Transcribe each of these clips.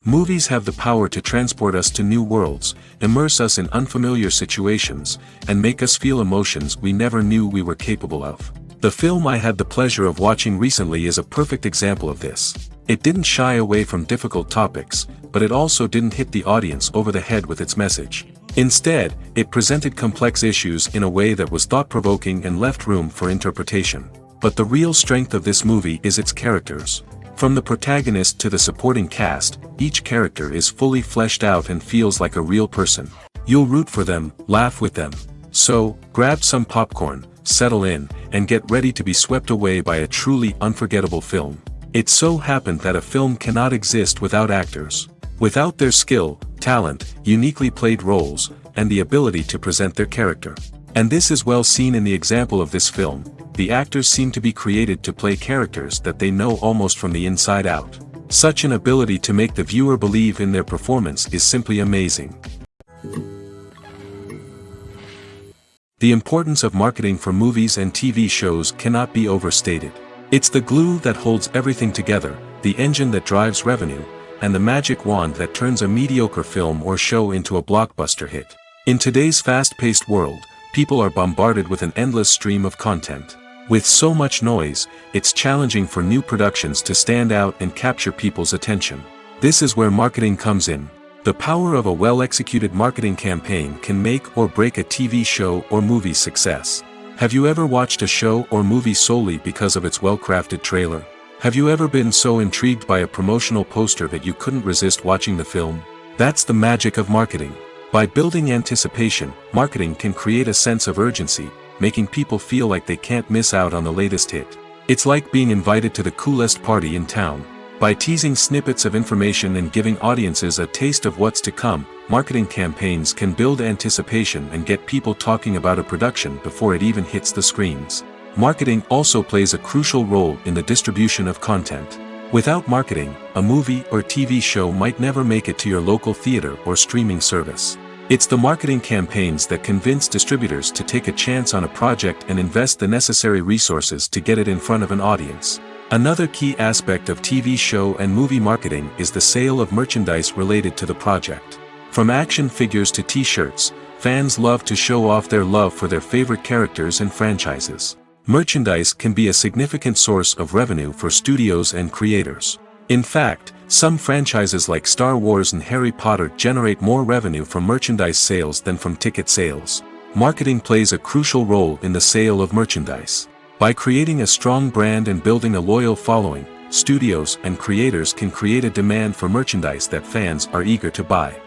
Movies have the power to transport us to new worlds, immerse us in unfamiliar situations, and make us feel emotions we never knew we were capable of. The film I had the pleasure of watching recently is a perfect example of this. It didn't shy away from difficult topics, but it also didn't hit the audience over the head with its message. Instead, it presented complex issues in a way that was thought-provoking and left room for interpretation. But the real strength of this movie is its characters. From the protagonist to the supporting cast, each character is fully fleshed out and feels like a real person. You'll root for them, laugh with them. So, grab some popcorn, settle in, and get ready to be swept away by a truly unforgettable film. It so happened that a film cannot exist without actors. Without their skill, talent, uniquely played roles, and the ability to present their character. And this is well seen in the example of this film. The actors seem to be created to play characters that they know almost from the inside out. Such an ability to make the viewer believe in their performance is simply amazing. The importance of marketing for movies and TV shows cannot be overstated. It's the glue that holds everything together, the engine that drives revenue, and the magic wand that turns a mediocre film or show into a blockbuster hit. In today's fast-paced world, people are bombarded with an endless stream of content. With so much noise, it's challenging for new productions to stand out and capture people's attention. This is where marketing comes in. The power of a well-executed marketing campaign can make or break a TV show or movie's success. Have you ever watched a show or movie solely because of its well-crafted trailer? Have you ever been so intrigued by a promotional poster that you couldn't resist watching the film? That's the magic of marketing. By building anticipation, marketing can create a sense of urgency, making people feel like they can't miss out on the latest hit. It's like being invited to the coolest party in town. By teasing snippets of information and giving audiences a taste of what's to come, marketing campaigns can build anticipation and get people talking about a production before it even hits the screens. Marketing also plays a crucial role in the distribution of content. Without marketing, a movie or TV show might never make it to your local theater or streaming service. It's the marketing campaigns that convince distributors to take a chance on a project and invest the necessary resources to get it in front of an audience. Another key aspect of TV show and movie marketing is the sale of merchandise related to the project. From action figures to t-shirts, fans love to show off their love for their favorite characters and franchises. Merchandise can be a significant source of revenue for studios and creators. In fact, some franchises like Star Wars and Harry Potter generate more revenue from merchandise sales than from ticket sales. Marketing plays a crucial role in the sale of merchandise. By creating a strong brand and building a loyal following, studios and creators can create a demand for merchandise that fans are eager to buy.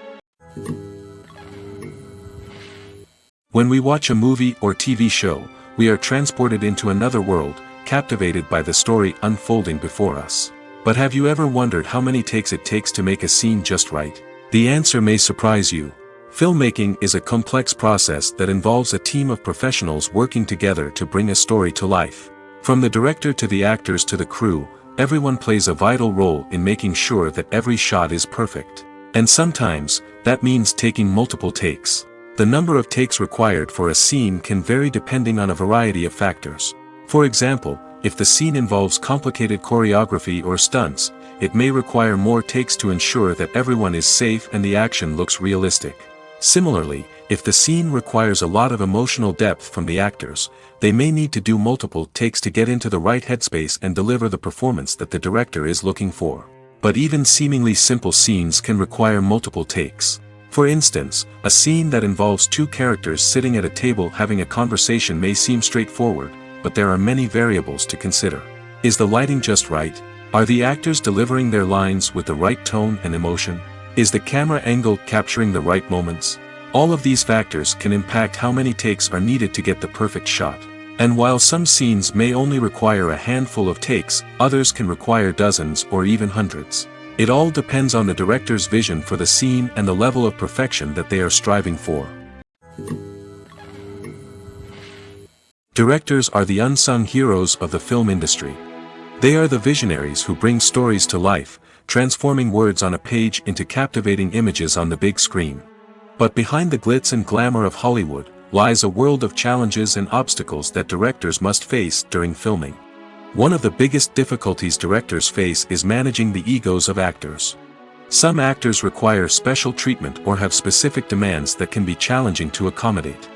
When we watch a movie or TV show, we are transported into another world, captivated by the story unfolding before us. But have you ever wondered how many takes it takes to make a scene just right? The answer may surprise you. Filmmaking is a complex process that involves a team of professionals working together to bring a story to life. From the director to the actors to the crew, everyone plays a vital role in making sure that every shot is perfect. And sometimes, that means taking multiple takes. The number of takes required for a scene can vary depending on a variety of factors. For example, if the scene involves complicated choreography or stunts, it may require more takes to ensure that everyone is safe and the action looks realistic. Similarly, if the scene requires a lot of emotional depth from the actors, they may need to do multiple takes to get into the right headspace and deliver the performance that the director is looking for. But even seemingly simple scenes can require multiple takes. For instance, a scene that involves two characters sitting at a table having a conversation may seem straightforward, but there are many variables to consider. Is the lighting just right? Are the actors delivering their lines with the right tone and emotion? Is the camera angle capturing the right moments? All of these factors can impact how many takes are needed to get the perfect shot. And while some scenes may only require a handful of takes, others can require dozens or even hundreds. It all depends on the director's vision for the scene and the level of perfection that they are striving for. Directors are the unsung heroes of the film industry. They are the visionaries who bring stories to life, transforming words on a page into captivating images on the big screen. But behind the glitz and glamour of Hollywood, lies a world of challenges and obstacles that directors must face during filming. One of the biggest difficulties directors face is managing the egos of actors. Some actors require special treatment or have specific demands that can be challenging to accommodate.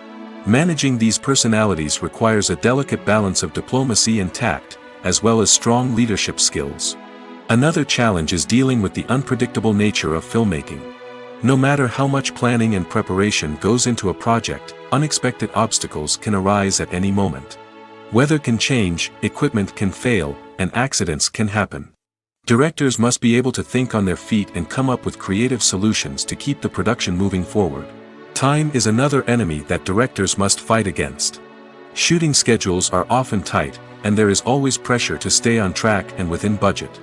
Managing these personalities requires a delicate balance of diplomacy and tact, as well as strong leadership skills. Another challenge is dealing with the unpredictable nature of filmmaking. No matter how much planning and preparation goes into a project, unexpected obstacles can arise at any moment. Weather can change, equipment can fail, and accidents can happen. Directors must be able to think on their feet and come up with creative solutions to keep the production moving forward. Time is another enemy that directors must fight against. Shooting schedules are often tight, and there is always pressure to stay on track and within budget.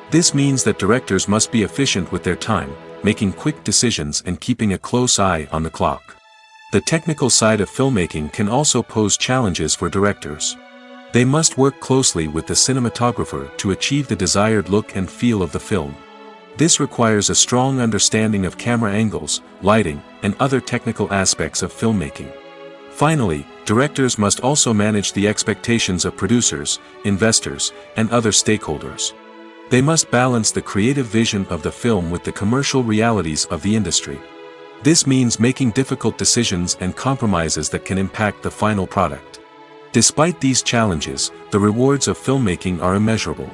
This means that directors must be efficient with their time, making quick decisions and keeping a close eye on the clock. The technical side of filmmaking can also pose challenges for directors. They must work closely with the cinematographer to achieve the desired look and feel of the film. This requires a strong understanding of camera angles, lighting, and other technical aspects of filmmaking. Finally, directors must also manage the expectations of producers, investors, and other stakeholders. They must balance the creative vision of the film with the commercial realities of the industry. This means making difficult decisions and compromises that can impact the final product. Despite these challenges, the rewards of filmmaking are immeasurable.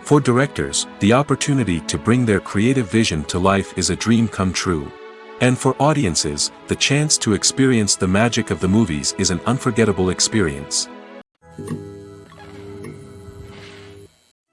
For directors, the opportunity to bring their creative vision to life is a dream come true. And for audiences, the chance to experience the magic of the movies is an unforgettable experience.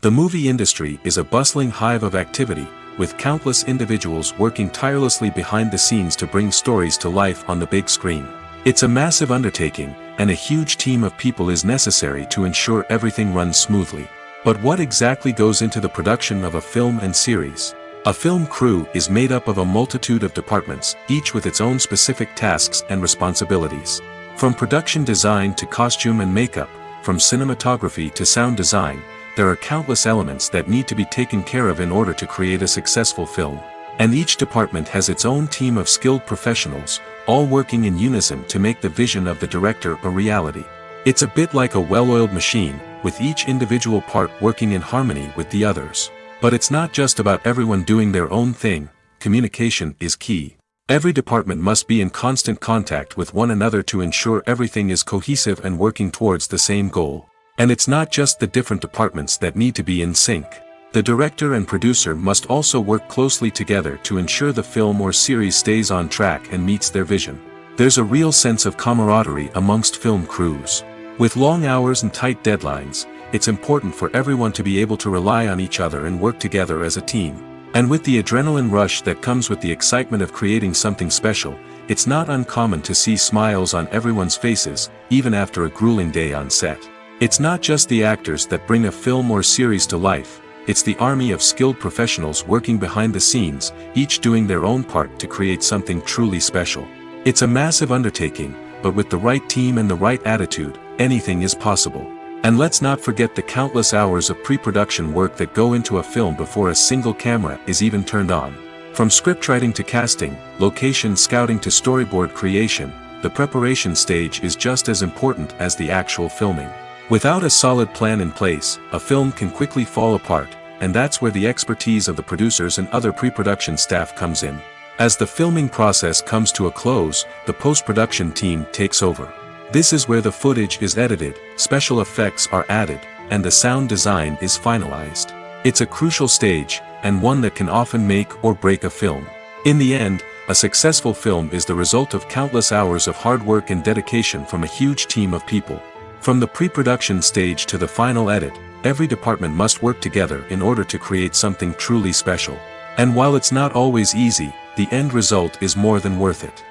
The movie industry is a bustling hive of activity, with countless individuals working tirelessly behind the scenes to bring stories to life on the big screen. It's a massive undertaking, and a huge team of people is necessary to ensure everything runs smoothly. But what exactly goes into the production of a film and series? A film crew is made up of a multitude of departments, each with its own specific tasks and responsibilities. From production design to costume and makeup, from cinematography to sound design, there are countless elements that need to be taken care of in order to create a successful film. And each department has its own team of skilled professionals, all working in unison to make the vision of the director a reality. It's a bit like a well-oiled machine, with each individual part working in harmony with the others. But it's not just about everyone doing their own thing. Communication is key. Every department must be in constant contact with one another to ensure everything is cohesive and working towards the same goal. And it's not just the different departments that need to be in sync. The director and producer must also work closely together to ensure the film or series stays on track and meets their vision. There's a real sense of camaraderie amongst film crews. With long hours and tight deadlines, it's important for everyone to be able to rely on each other and work together as a team. And with the adrenaline rush that comes with the excitement of creating something special, it's not uncommon to see smiles on everyone's faces, even after a grueling day on set. It's not just the actors that bring a film or series to life, it's the army of skilled professionals working behind the scenes, each doing their own part to create something truly special. It's a massive undertaking, but with the right team and the right attitude, anything is possible. And let's not forget the countless hours of pre-production work that go into a film before a single camera is even turned on. From scriptwriting to casting, location scouting to storyboard creation, the preparation stage is just as important as the actual filming. Without a solid plan in place, a film can quickly fall apart, and that's where the expertise of the producers and other pre-production staff comes in. As the filming process comes to a close, the post-production team takes over. This is where the footage is edited, special effects are added, and the sound design is finalized. It's a crucial stage, and one that can often make or break a film. In the end, a successful film is the result of countless hours of hard work and dedication from a huge team of people. From the pre-production stage to the final edit, every department must work together in order to create something truly special. And while it's not always easy, the end result is more than worth it.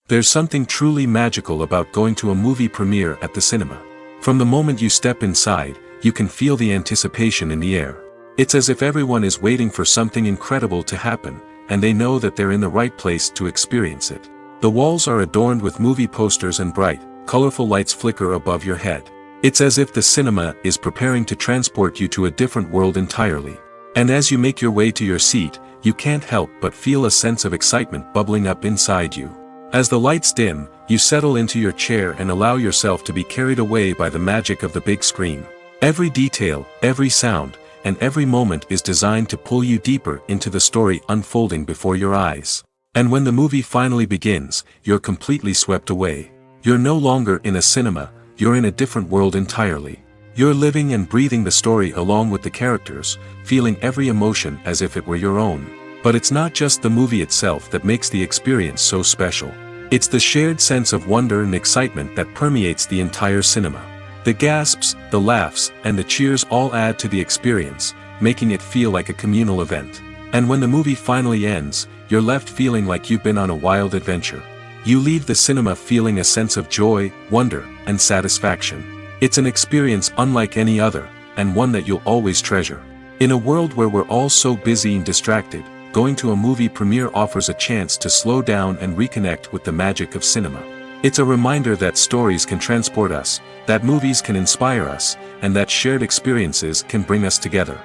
There's something truly magical about going to a movie premiere at the cinema. From the moment you step inside, you can feel the anticipation in the air. It's as if everyone is waiting for something incredible to happen, and they know that they're in the right place to experience it. The walls are adorned with movie posters and bright, colorful lights flicker above your head. It's as if the cinema is preparing to transport you to a different world entirely. And as you make your way to your seat, you can't help but feel a sense of excitement bubbling up inside you. As the lights dim, you settle into your chair and allow yourself to be carried away by the magic of the big screen. Every detail, every sound, and every moment is designed to pull you deeper into the story unfolding before your eyes. And when the movie finally begins, you're completely swept away. You're no longer in a cinema, you're in a different world entirely. You're living and breathing the story along with the characters, feeling every emotion as if it were your own. But it's not just the movie itself that makes the experience so special. It's the shared sense of wonder and excitement that permeates the entire cinema. The gasps, the laughs, and the cheers all add to the experience, making it feel like a communal event. And when the movie finally ends, you're left feeling like you've been on a wild adventure. You leave the cinema feeling a sense of joy, wonder, and satisfaction. It's an experience unlike any other, and one that you'll always treasure. In a world where we're all so busy and distracted, going to a movie premiere offers a chance to slow down and reconnect with the magic of cinema. It's a reminder that stories can transport us, that movies can inspire us, and that shared experiences can bring us together.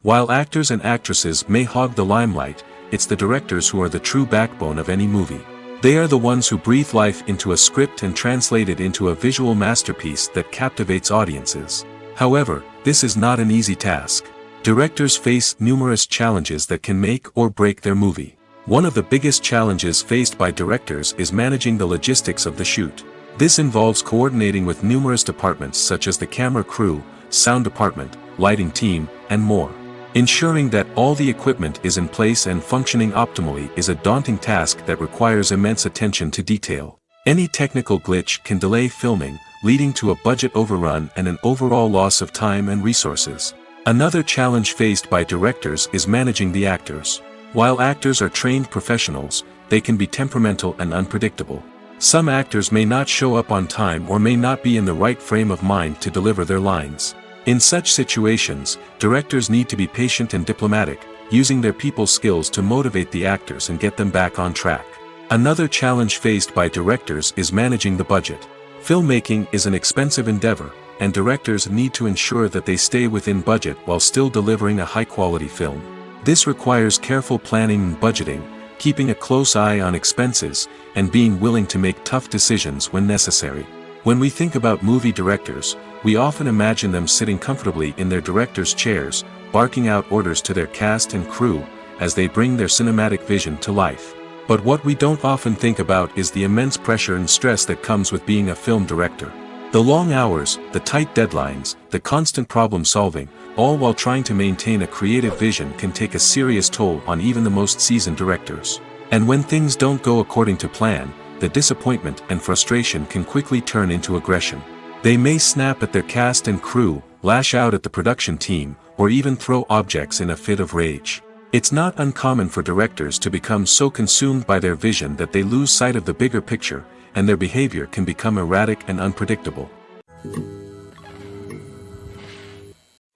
While actors and actresses may hog the limelight, it's the directors who are the true backbone of any movie. They are the ones who breathe life into a script and translate it into a visual masterpiece that captivates audiences. However, this is not an easy task. Directors face numerous challenges that can make or break their movie. One of the biggest challenges faced by directors is managing the logistics of the shoot. This involves coordinating with numerous departments such as the camera crew, sound department, lighting team, and more. Ensuring that all the equipment is in place and functioning optimally is a daunting task that requires immense attention to detail. Any technical glitch can delay filming, leading to a budget overrun and an overall loss of time and resources. Another challenge faced by directors is managing the actors. While actors are trained professionals, they can be temperamental and unpredictable. Some actors may not show up on time or may not be in the right frame of mind to deliver their lines. In such situations, directors need to be patient and diplomatic, using their people skills to motivate the actors and get them back on track. Another challenge faced by directors is managing the budget. Filmmaking is an expensive endeavor, and directors need to ensure that they stay within budget while still delivering a high-quality film. This requires careful planning and budgeting, keeping a close eye on expenses, and being willing to make tough decisions when necessary. When we think about movie directors, we often imagine them sitting comfortably in their director's chairs, barking out orders to their cast and crew, as they bring their cinematic vision to life. But what we don't often think about is the immense pressure and stress that comes with being a film director. The long hours, the tight deadlines, the constant problem solving, all while trying to maintain a creative vision can take a serious toll on even the most seasoned directors. And when things don't go according to plan, the disappointment and frustration can quickly turn into aggression. They may snap at their cast and crew, lash out at the production team, or even throw objects in a fit of rage. It's not uncommon for directors to become so consumed by their vision that they lose sight of the bigger picture, and their behavior can become erratic and unpredictable.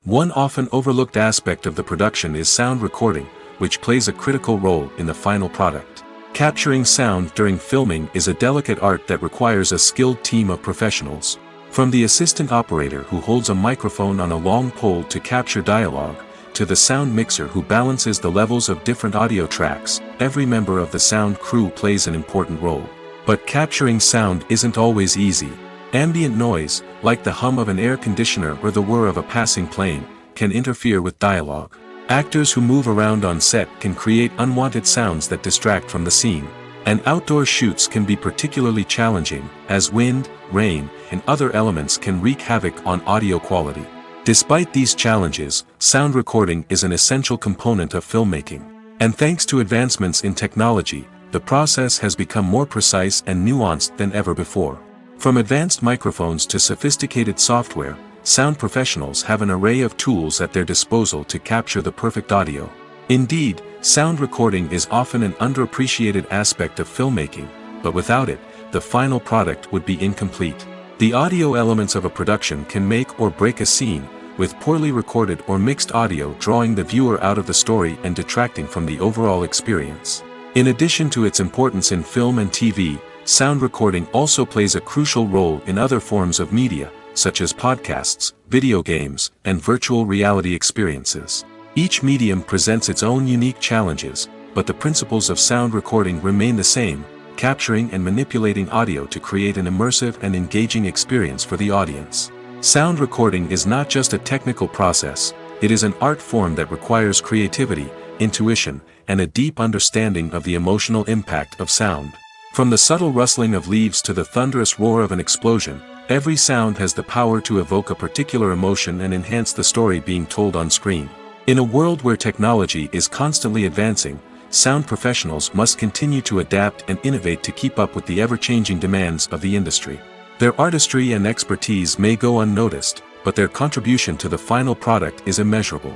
One often overlooked aspect of the production is sound recording, which plays a critical role in the final product. Capturing sound during filming is a delicate art that requires a skilled team of professionals. From the assistant operator who holds a microphone on a long pole to capture dialogue, to the sound mixer who balances the levels of different audio tracks, every member of the sound crew plays an important role. But capturing sound isn't always easy. Ambient noise, like the hum of an air conditioner or the whir of a passing plane, can interfere with dialogue. Actors who move around on set can create unwanted sounds that distract from the scene. And outdoor shoots can be particularly challenging, as wind, rain, and other elements can wreak havoc on audio quality. Despite these challenges, sound recording is an essential component of filmmaking. And thanks to advancements in technology, the process has become more precise and nuanced than ever before. From advanced microphones to sophisticated software, sound professionals have an array of tools at their disposal to capture the perfect audio. Indeed, sound recording is often an underappreciated aspect of filmmaking, but without it, the final product would be incomplete. The audio elements of a production can make or break a scene, with poorly recorded or mixed audio drawing the viewer out of the story and detracting from the overall experience. In addition to its importance in film and TV, sound recording also plays a crucial role in other forms of media, such as podcasts, video games, and virtual reality experiences. Each medium presents its own unique challenges, but the principles of sound recording remain the same, capturing and manipulating audio to create an immersive and engaging experience for the audience. Sound recording is not just a technical process, it is an art form that requires creativity, intuition, and a deep understanding of the emotional impact of sound. From the subtle rustling of leaves to the thunderous roar of an explosion, every sound has the power to evoke a particular emotion and enhance the story being told on screen. In a world where technology is constantly advancing, sound professionals must continue to adapt and innovate to keep up with the ever-changing demands of the industry. Their artistry and expertise may go unnoticed, but their contribution to the final product is immeasurable.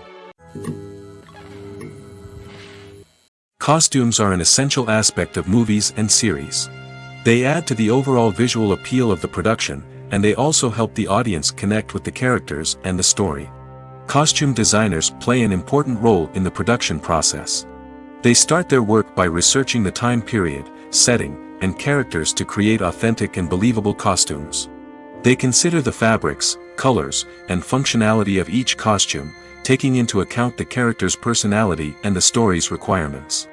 Costumes are an essential aspect of movies and series. They add to the overall visual appeal of the production, and they also help the audience connect with the characters and the story. Costume designers play an important role in the production process. They start their work by researching the time period, setting, and characters to create authentic and believable costumes. They consider the fabrics, colors, and functionality of each costume, taking into account the character's personality and the story's requirements.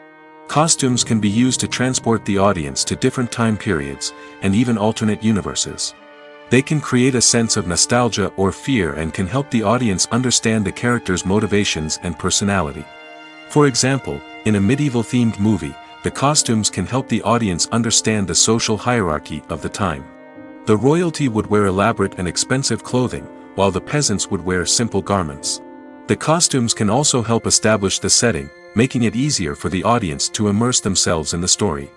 Costumes can be used to transport the audience to different time periods, and even alternate universes. They can create a sense of nostalgia or fear and can help the audience understand the character's motivations and personality. For example, in a medieval-themed movie, the costumes can help the audience understand the social hierarchy of the time. The royalty would wear elaborate and expensive clothing, while the peasants would wear simple garments. The costumes can also help establish the setting, making it easier for the audience to immerse themselves in the story.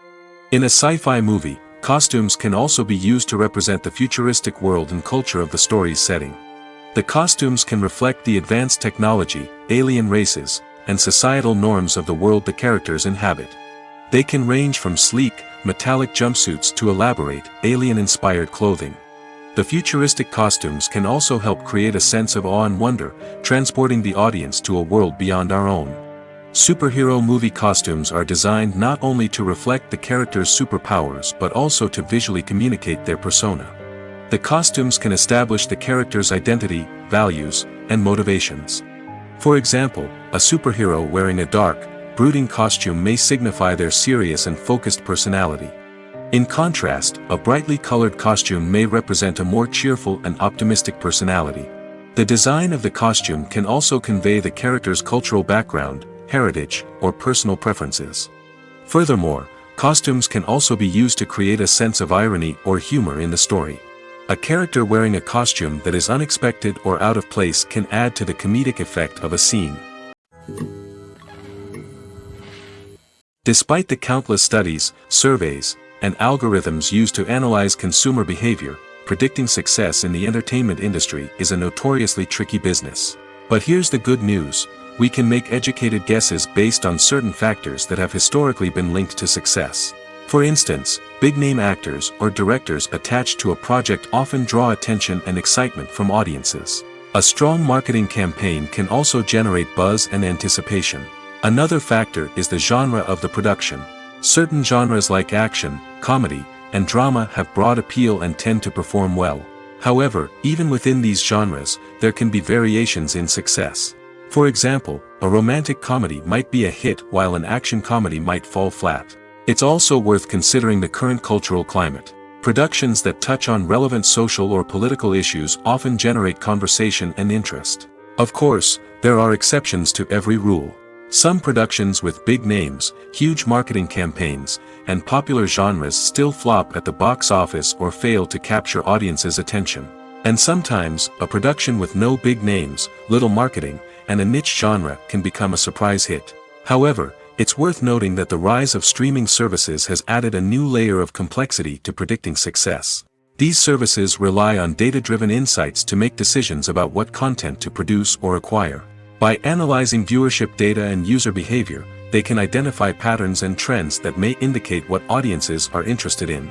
In a sci-fi movie, costumes can also be used to represent the futuristic world and culture of the story's setting. The costumes can reflect the advanced technology, alien races, and societal norms of the world the characters inhabit. They can range from sleek, metallic jumpsuits to elaborate, alien-inspired clothing. The futuristic costumes can also help create a sense of awe and wonder, transporting the audience to a world beyond our own. Superhero movie costumes are designed not only to reflect the character's superpowers but also to visually communicate their persona. The costumes can establish the character's identity, values, and motivations. For example, a superhero wearing a dark, brooding costume may signify their serious and focused personality. In contrast, a brightly colored costume may represent a more cheerful and optimistic personality. The design of the costume can also convey the character's cultural background, heritage, or personal preferences. Furthermore, costumes can also be used to create a sense of irony or humor in the story. A character wearing a costume that is unexpected or out of place can add to the comedic effect of a scene. Despite the countless studies, surveys, and algorithms used to analyze consumer behavior, predicting success in the entertainment industry is a notoriously tricky business. But here's the good news: we can make educated guesses based on certain factors that have historically been linked to success. For instance, big-name actors or directors attached to a project often draw attention and excitement from audiences. A strong marketing campaign can also generate buzz and anticipation. Another factor is the genre of the production. Certain genres like action, comedy, and drama have broad appeal and tend to perform well. However, even within these genres, there can be variations in success. For example, a romantic comedy might be a hit while an action comedy might fall flat. It's also worth considering the current cultural climate. Productions that touch on relevant social or political issues often generate conversation and interest. Of course, there are exceptions to every rule. Some productions with big names, huge marketing campaigns, and popular genres still flop at the box office or fail to capture audiences' attention. And sometimes, a production with no big names, little marketing, and a niche genre can become a surprise hit. However, it's worth noting that the rise of streaming services has added a new layer of complexity to predicting success. These services rely on data-driven insights to make decisions about what content to produce or acquire. By analyzing viewership data and user behavior, they can identify patterns and trends that may indicate what audiences are interested in.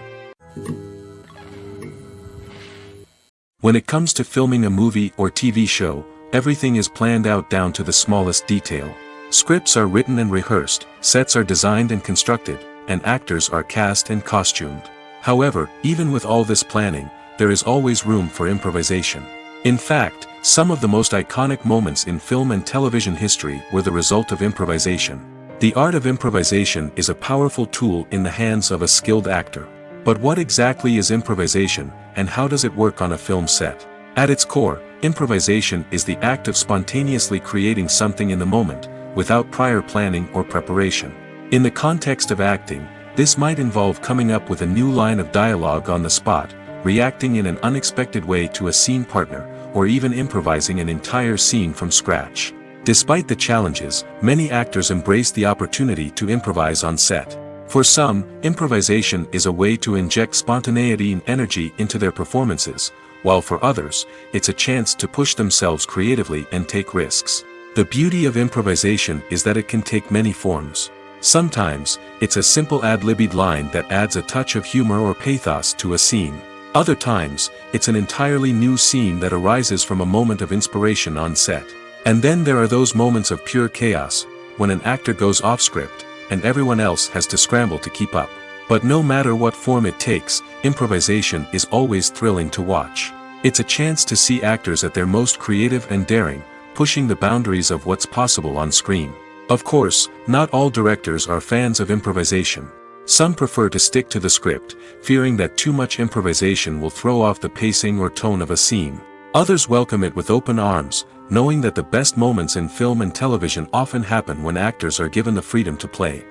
When it comes to filming a movie or TV show, everything is planned out down to the smallest detail. Scripts are written and rehearsed, sets are designed and constructed, and actors are cast and costumed. However, even with all this planning, there is always room for improvisation. In fact, some of the most iconic moments in film and television history were the result of improvisation. The art of improvisation is a powerful tool in the hands of a skilled actor. But what exactly is improvisation, and how does it work on a film set? At its core, improvisation is the act of spontaneously creating something in the moment, without prior planning or preparation. In the context of acting, this might involve coming up with a new line of dialogue on the spot, reacting in an unexpected way to a scene partner, or even improvising an entire scene from scratch. Despite the challenges, many actors embrace the opportunity to improvise on set. For some, improvisation is a way to inject spontaneity and energy into their performances, while for others, it's a chance to push themselves creatively and take risks. The beauty of improvisation is that it can take many forms. Sometimes, it's a simple ad-libbed line that adds a touch of humor or pathos to a scene. Other times, it's an entirely new scene that arises from a moment of inspiration on set. And then there are those moments of pure chaos, when an actor goes off script, and everyone else has to scramble to keep up. But no matter what form it takes, improvisation is always thrilling to watch. It's a chance to see actors at their most creative and daring, pushing the boundaries of what's possible on screen. Of course, not all directors are fans of improvisation. Some prefer to stick to the script, fearing that too much improvisation will throw off the pacing or tone of a scene. Others welcome it with open arms, knowing that the best moments in film and television often happen when actors are given the freedom to play.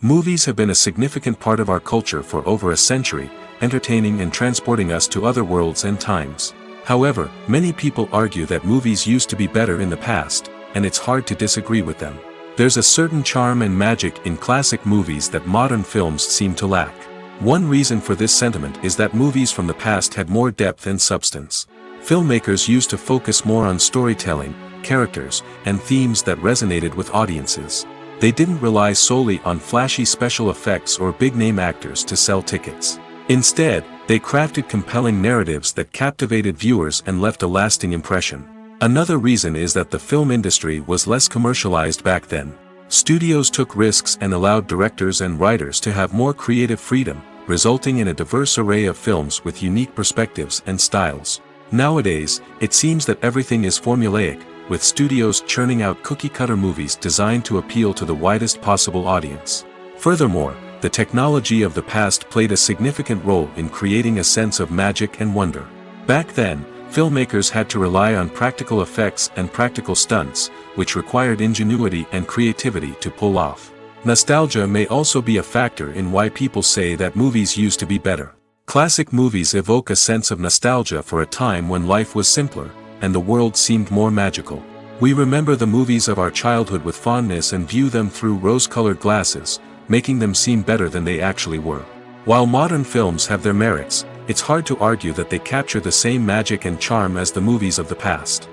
Movies have been a significant part of our culture for over a century, entertaining and transporting us to other worlds and times. However, many people argue that movies used to be better in the past, and it's hard to disagree with them. There's a certain charm and magic in classic movies that modern films seem to lack. One reason for this sentiment is that movies from the past had more depth and substance. Filmmakers used to focus more on storytelling, characters, and themes that resonated with audiences. They didn't rely solely on flashy special effects or big-name actors to sell tickets. Instead, they crafted compelling narratives that captivated viewers and left a lasting impression. Another reason is that the film industry was less commercialized back then. Studios took risks and allowed directors and writers to have more creative freedom, resulting in a diverse array of films with unique perspectives and styles. Nowadays, it seems that everything is formulaic, with studios churning out cookie-cutter movies designed to appeal to the widest possible audience. Furthermore, the technology of the past played a significant role in creating a sense of magic and wonder. Back then, filmmakers had to rely on practical effects and practical stunts, which required ingenuity and creativity to pull off. Nostalgia may also be a factor in why people say that movies used to be better. Classic movies evoke a sense of nostalgia for a time when life was simpler, and the world seemed more magical. We remember the movies of our childhood with fondness and view them through rose-colored glasses, making them seem better than they actually were. While modern films have their merits, it's hard to argue that they capture the same magic and charm as the movies of the past.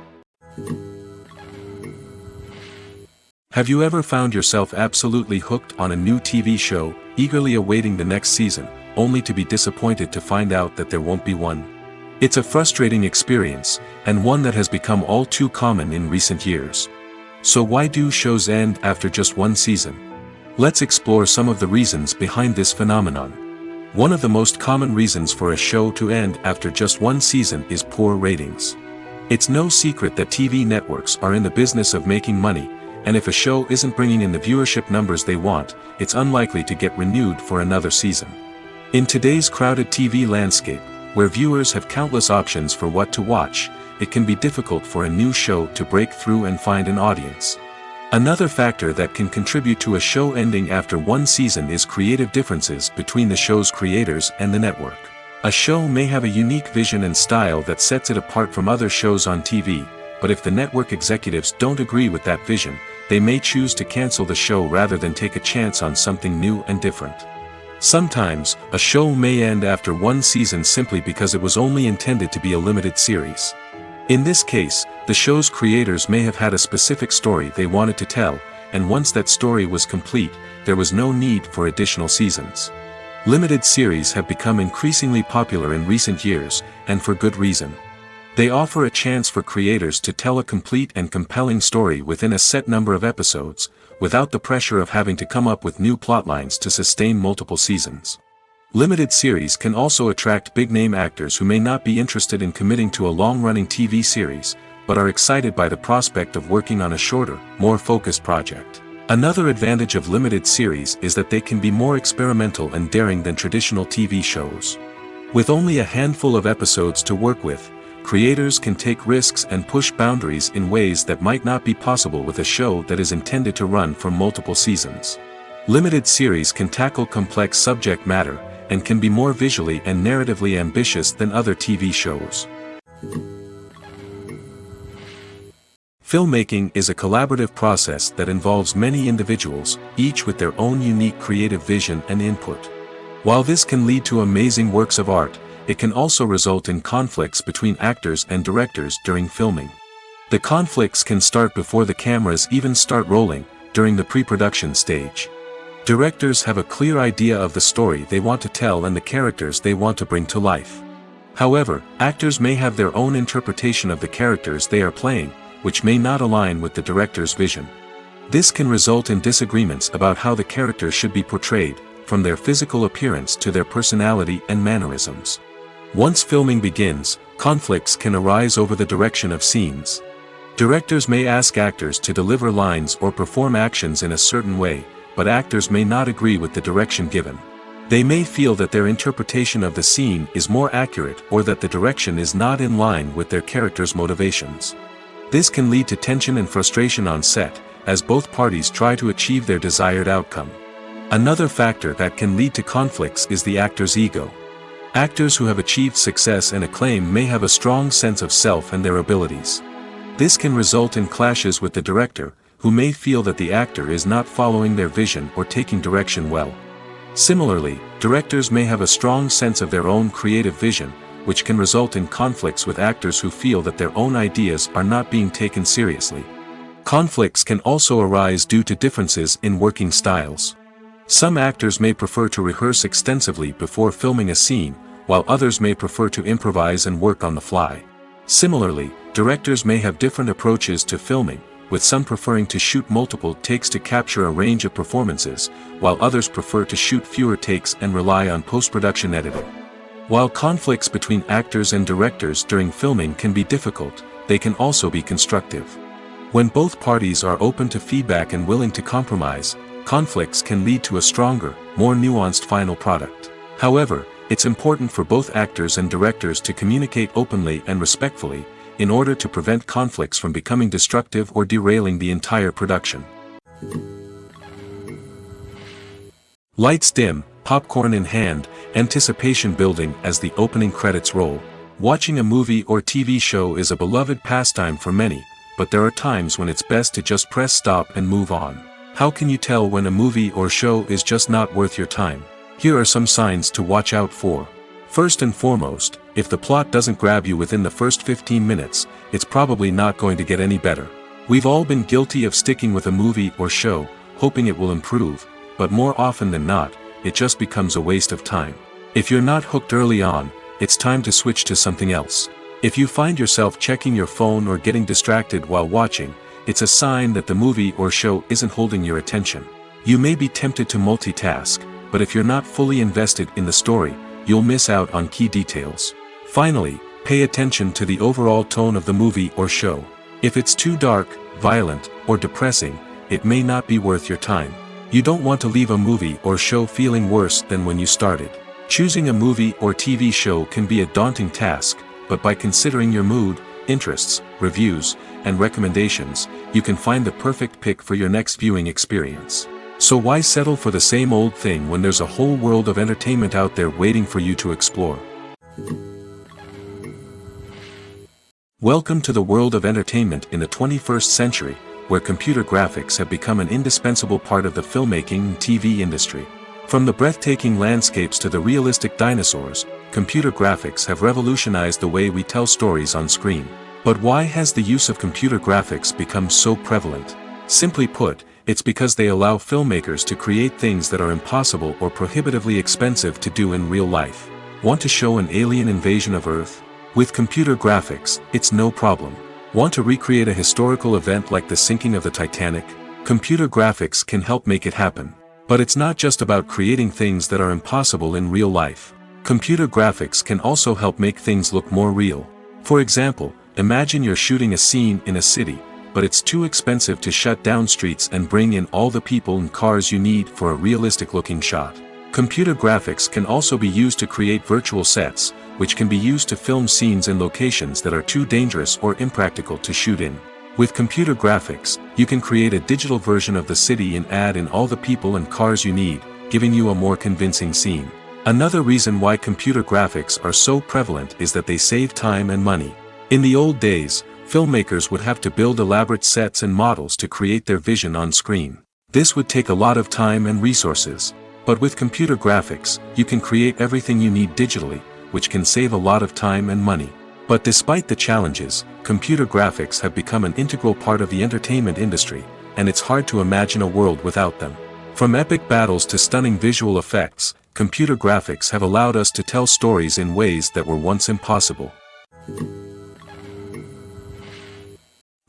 Have you ever found yourself absolutely hooked on a new TV show, eagerly awaiting the next season, only to be disappointed to find out that there won't be one? It's a frustrating experience, and one that has become all too common in recent years. So why do shows end after just one season? Let's explore some of the reasons behind this phenomenon. One of the most common reasons for a show to end after just one season is poor ratings. It's no secret that TV networks are in the business of making money, and if a show isn't bringing in the viewership numbers they want, it's unlikely to get renewed for another season. In today's crowded TV landscape, where viewers have countless options for what to watch, it can be difficult for a new show to break through and find an audience. Another factor that can contribute to a show ending after one season is creative differences between the show's creators and the network. A show may have a unique vision and style that sets it apart from other shows on TV, but if the network executives don't agree with that vision, they may choose to cancel the show rather than take a chance on something new and different. Sometimes, a show may end after one season simply because it was only intended to be a limited series. In this case, the show's creators may have had a specific story they wanted to tell, and once that story was complete, there was no need for additional seasons. Limited series have become increasingly popular in recent years, and for good reason. They offer a chance for creators to tell a complete and compelling story within a set number of episodes, without the pressure of having to come up with new plotlines to sustain multiple seasons. Limited series can also attract big-name actors who may not be interested in committing to a long-running TV series, but are excited by the prospect of working on a shorter, more focused project. Another advantage of limited series is that they can be more experimental and daring than traditional TV shows. With only a handful of episodes to work with, creators can take risks and push boundaries in ways that might not be possible with a show that is intended to run for multiple seasons. Limited series can tackle complex subject matter, and can be more visually and narratively ambitious than other TV shows. Filmmaking is a collaborative process that involves many individuals, each with their own unique creative vision and input. While this can lead to amazing works of art, it can also result in conflicts between actors and directors during filming. The conflicts can start before the cameras even start rolling, during the pre-production stage. Directors have a clear idea of the story they want to tell and the characters they want to bring to life. However, actors may have their own interpretation of the characters they are playing, which may not align with the director's vision. This can result in disagreements about how the characters should be portrayed, from their physical appearance to their personality and mannerisms. Once filming begins, conflicts can arise over the direction of scenes. Directors may ask actors to deliver lines or perform actions in a certain way, but actors may not agree with the direction given. They may feel that their interpretation of the scene is more accurate or that the direction is not in line with their character's motivations. This can lead to tension and frustration on set, as both parties try to achieve their desired outcome. Another factor that can lead to conflicts is the actor's ego. Actors who have achieved success and acclaim may have a strong sense of self and their abilities. This can result in clashes with the director, who may feel that the actor is not following their vision or taking direction well. Similarly, directors may have a strong sense of their own creative vision, which can result in conflicts with actors who feel that their own ideas are not being taken seriously. Conflicts can also arise due to differences in working styles. Some actors may prefer to rehearse extensively before filming a scene, while others may prefer to improvise and work on the fly. Similarly, directors may have different approaches to filming, with some preferring to shoot multiple takes to capture a range of performances, while others prefer to shoot fewer takes and rely on post-production editing. While conflicts between actors and directors during filming can be difficult, they can also be constructive. When both parties are open to feedback and willing to compromise, conflicts can lead to a stronger, more nuanced final product. However, it's important for both actors and directors to communicate openly and respectfully, in order to prevent conflicts from becoming destructive or derailing the entire production. Lights dim, popcorn in hand, anticipation building as the opening credits roll. Watching a movie or TV show is a beloved pastime for many, but there are times when it's best to just press stop and move on. How can you tell when a movie or show is just not worth your time? Here are some signs to watch out for. First and foremost, if the plot doesn't grab you within the first 15 minutes, it's probably not going to get any better. We've all been guilty of sticking with a movie or show, hoping it will improve, but more often than not, it just becomes a waste of time. If you're not hooked early on, it's time to switch to something else. If you find yourself checking your phone or getting distracted while watching, it's a sign that the movie or show isn't holding your attention. You may be tempted to multitask, but if you're not fully invested in the story, you'll miss out on key details. Finally, pay attention to the overall tone of the movie or show. If it's too dark, violent, or depressing, it may not be worth your time. You don't want to leave a movie or show feeling worse than when you started. Choosing a movie or TV show can be a daunting task, but by considering your mood, interests, reviews, and recommendations, you can find the perfect pick for your next viewing experience. So why settle for the same old thing when there's a whole world of entertainment out there waiting for you to explore? Welcome to the world of entertainment in the 21st century, where computer graphics have become an indispensable part of the filmmaking and TV industry. From the breathtaking landscapes to the realistic dinosaurs, computer graphics have revolutionized the way we tell stories on screen. But why has the use of computer graphics become so prevalent? Simply put, it's because they allow filmmakers to create things that are impossible or prohibitively expensive to do in real life. Want to show an alien invasion of Earth? With computer graphics, it's no problem. Want to recreate a historical event like the sinking of the Titanic? Computer graphics can help make it happen. But it's not just about creating things that are impossible in real life. Computer graphics can also help make things look more real. For example, imagine you're shooting a scene in a city, but it's too expensive to shut down streets and bring in all the people and cars you need for a realistic-looking shot. Computer graphics can also be used to create virtual sets, which can be used to film scenes in locations that are too dangerous or impractical to shoot in. With computer graphics, you can create a digital version of the city and add in all the people and cars you need, giving you a more convincing scene. Another reason why computer graphics are so prevalent is that they save time and money. In the old days, filmmakers would have to build elaborate sets and models to create their vision on screen. This would take a lot of time and resources. But with computer graphics, you can create everything you need digitally, which can save a lot of time and money. But despite the challenges, computer graphics have become an integral part of the entertainment industry, and it's hard to imagine a world without them. From epic battles to stunning visual effects, computer graphics have allowed us to tell stories in ways that were once impossible.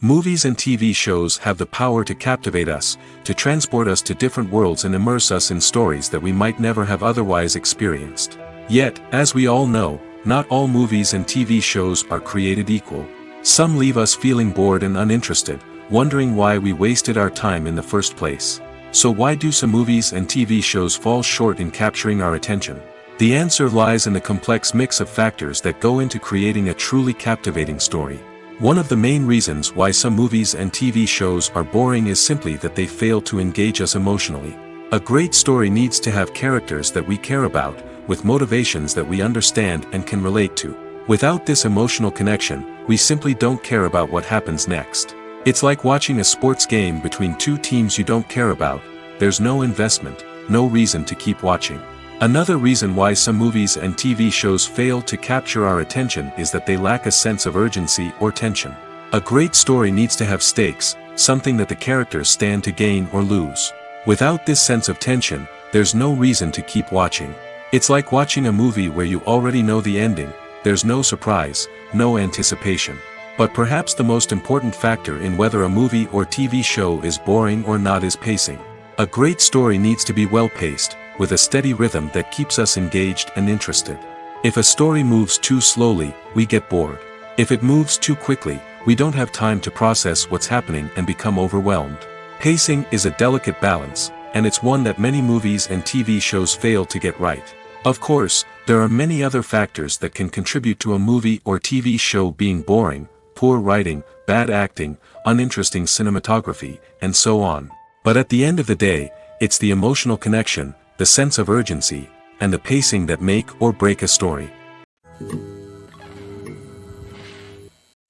Movies and TV shows have the power to captivate us, to transport us to different worlds and immerse us in stories that we might never have otherwise experienced. Yet, as we all know, not all movies and TV shows are created equal. Some leave us feeling bored and uninterested, wondering why we wasted our time in the first place. So why do some movies and TV shows fall short in capturing our attention? The answer lies in the complex mix of factors that go into creating a truly captivating story. One of the main reasons why some movies and TV shows are boring is simply that they fail to engage us emotionally. A great story needs to have characters that we care about, with motivations that we understand and can relate to. Without this emotional connection, we simply don't care about what happens next. It's like watching a sports game between two teams you don't care about. There's no investment, no reason to keep watching. Another reason why some movies and TV shows fail to capture our attention is that they lack a sense of urgency or tension. A great story needs to have stakes, something that the characters stand to gain or lose. Without this sense of tension, there's no reason to keep watching. It's like watching a movie where you already know the ending, there's no surprise, no anticipation. But perhaps the most important factor in whether a movie or TV show is boring or not is pacing. A great story needs to be well-paced, with a steady rhythm that keeps us engaged and interested. If a story moves too slowly, we get bored. If it moves too quickly, we don't have time to process what's happening and become overwhelmed. Pacing is a delicate balance, and it's one that many movies and TV shows fail to get right. Of course, there are many other factors that can contribute to a movie or TV show being boring: poor writing, bad acting, uninteresting cinematography, and so on. But at the end of the day, it's the emotional connection, the sense of urgency, and the pacing that make or break a story.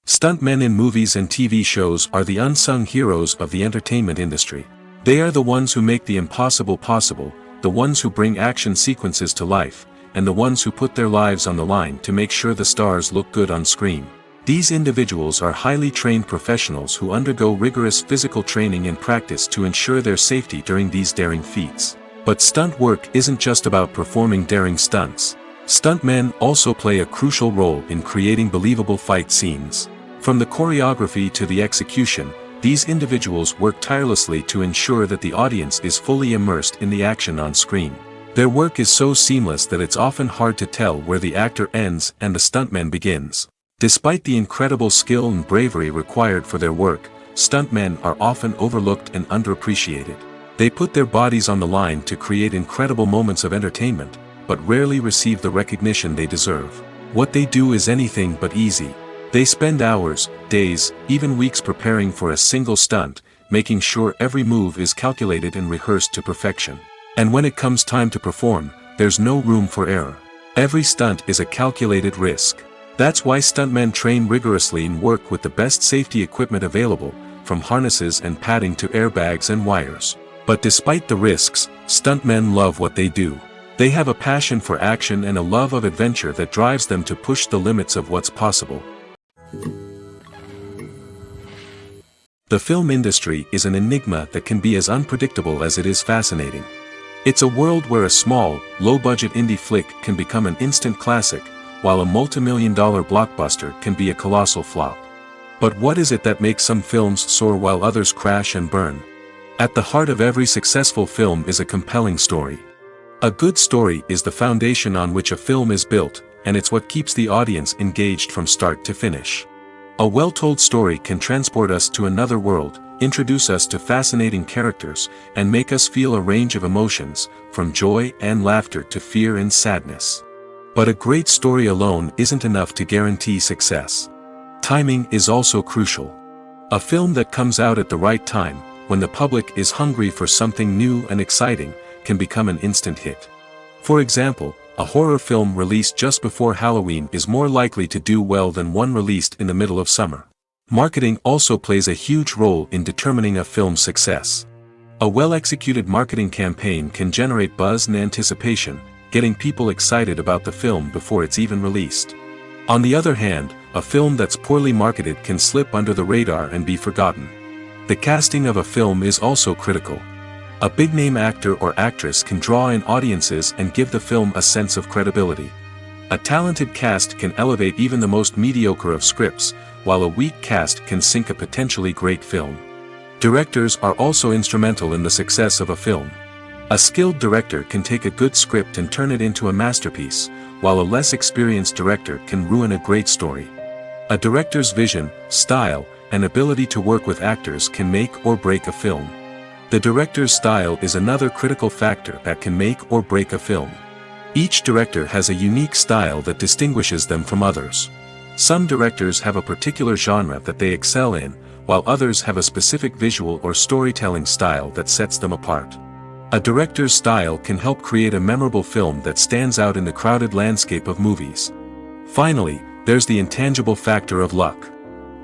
Stuntmen in movies and TV shows are the unsung heroes of the entertainment industry. They are the ones who make the impossible possible, the ones who bring action sequences to life, and the ones who put their lives on the line to make sure the stars look good on screen. These individuals are highly trained professionals who undergo rigorous physical training and practice to ensure their safety during these daring feats. But stunt work isn't just about performing daring stunts. Stuntmen also play a crucial role in creating believable fight scenes. From the choreography to the execution, these individuals work tirelessly to ensure that the audience is fully immersed in the action on screen. Their work is so seamless that it's often hard to tell where the actor ends and the stuntman begins. Despite the incredible skill and bravery required for their work, stuntmen are often overlooked and underappreciated. They put their bodies on the line to create incredible moments of entertainment, but rarely receive the recognition they deserve. What they do is anything but easy. They spend hours, days, even weeks preparing for a single stunt, making sure every move is calculated and rehearsed to perfection. And when it comes time to perform, there's no room for error. Every stunt is a calculated risk. That's why stuntmen train rigorously and work with the best safety equipment available, from harnesses and padding to airbags and wires. But despite the risks, stuntmen love what they do. They have a passion for action and a love of adventure that drives them to push the limits of what's possible. The film industry is an enigma that can be as unpredictable as it is fascinating. It's a world where a small, low-budget indie flick can become an instant classic, while a multi-million-dollar blockbuster can be a colossal flop. But what is it that makes some films soar while others crash and burn? At the heart of every successful film is a compelling story. A good story is the foundation on which a film is built, and it's what keeps the audience engaged from start to finish. A well-told story can transport us to another world, introduce us to fascinating characters, and make us feel a range of emotions, from joy and laughter to fear and sadness. But a great story alone isn't enough to guarantee success. Timing is also crucial. A film that comes out at the right time, when the public is hungry for something new and exciting, can become an instant hit. For example, a horror film released just before Halloween is more likely to do well than one released in the middle of summer. Marketing also plays a huge role in determining a film's success. A well-executed marketing campaign can generate buzz and anticipation, getting people excited about the film before it's even released. On the other hand, a film that's poorly marketed can slip under the radar and be forgotten. The casting of a film is also critical. A big-name actor or actress can draw in audiences and give the film a sense of credibility. A talented cast can elevate even the most mediocre of scripts, while a weak cast can sink a potentially great film. Directors are also instrumental in the success of a film. A skilled director can take a good script and turn it into a masterpiece, while a less experienced director can ruin a great story. A director's vision, style, and ability to work with actors can make or break a film. The director's style is another critical factor that can make or break a film. Each director has a unique style that distinguishes them from others. Some directors have a particular genre that they excel in, while others have a specific visual or storytelling style that sets them apart. A director's style can help create a memorable film that stands out in the crowded landscape of movies. Finally, there's the intangible factor of luck.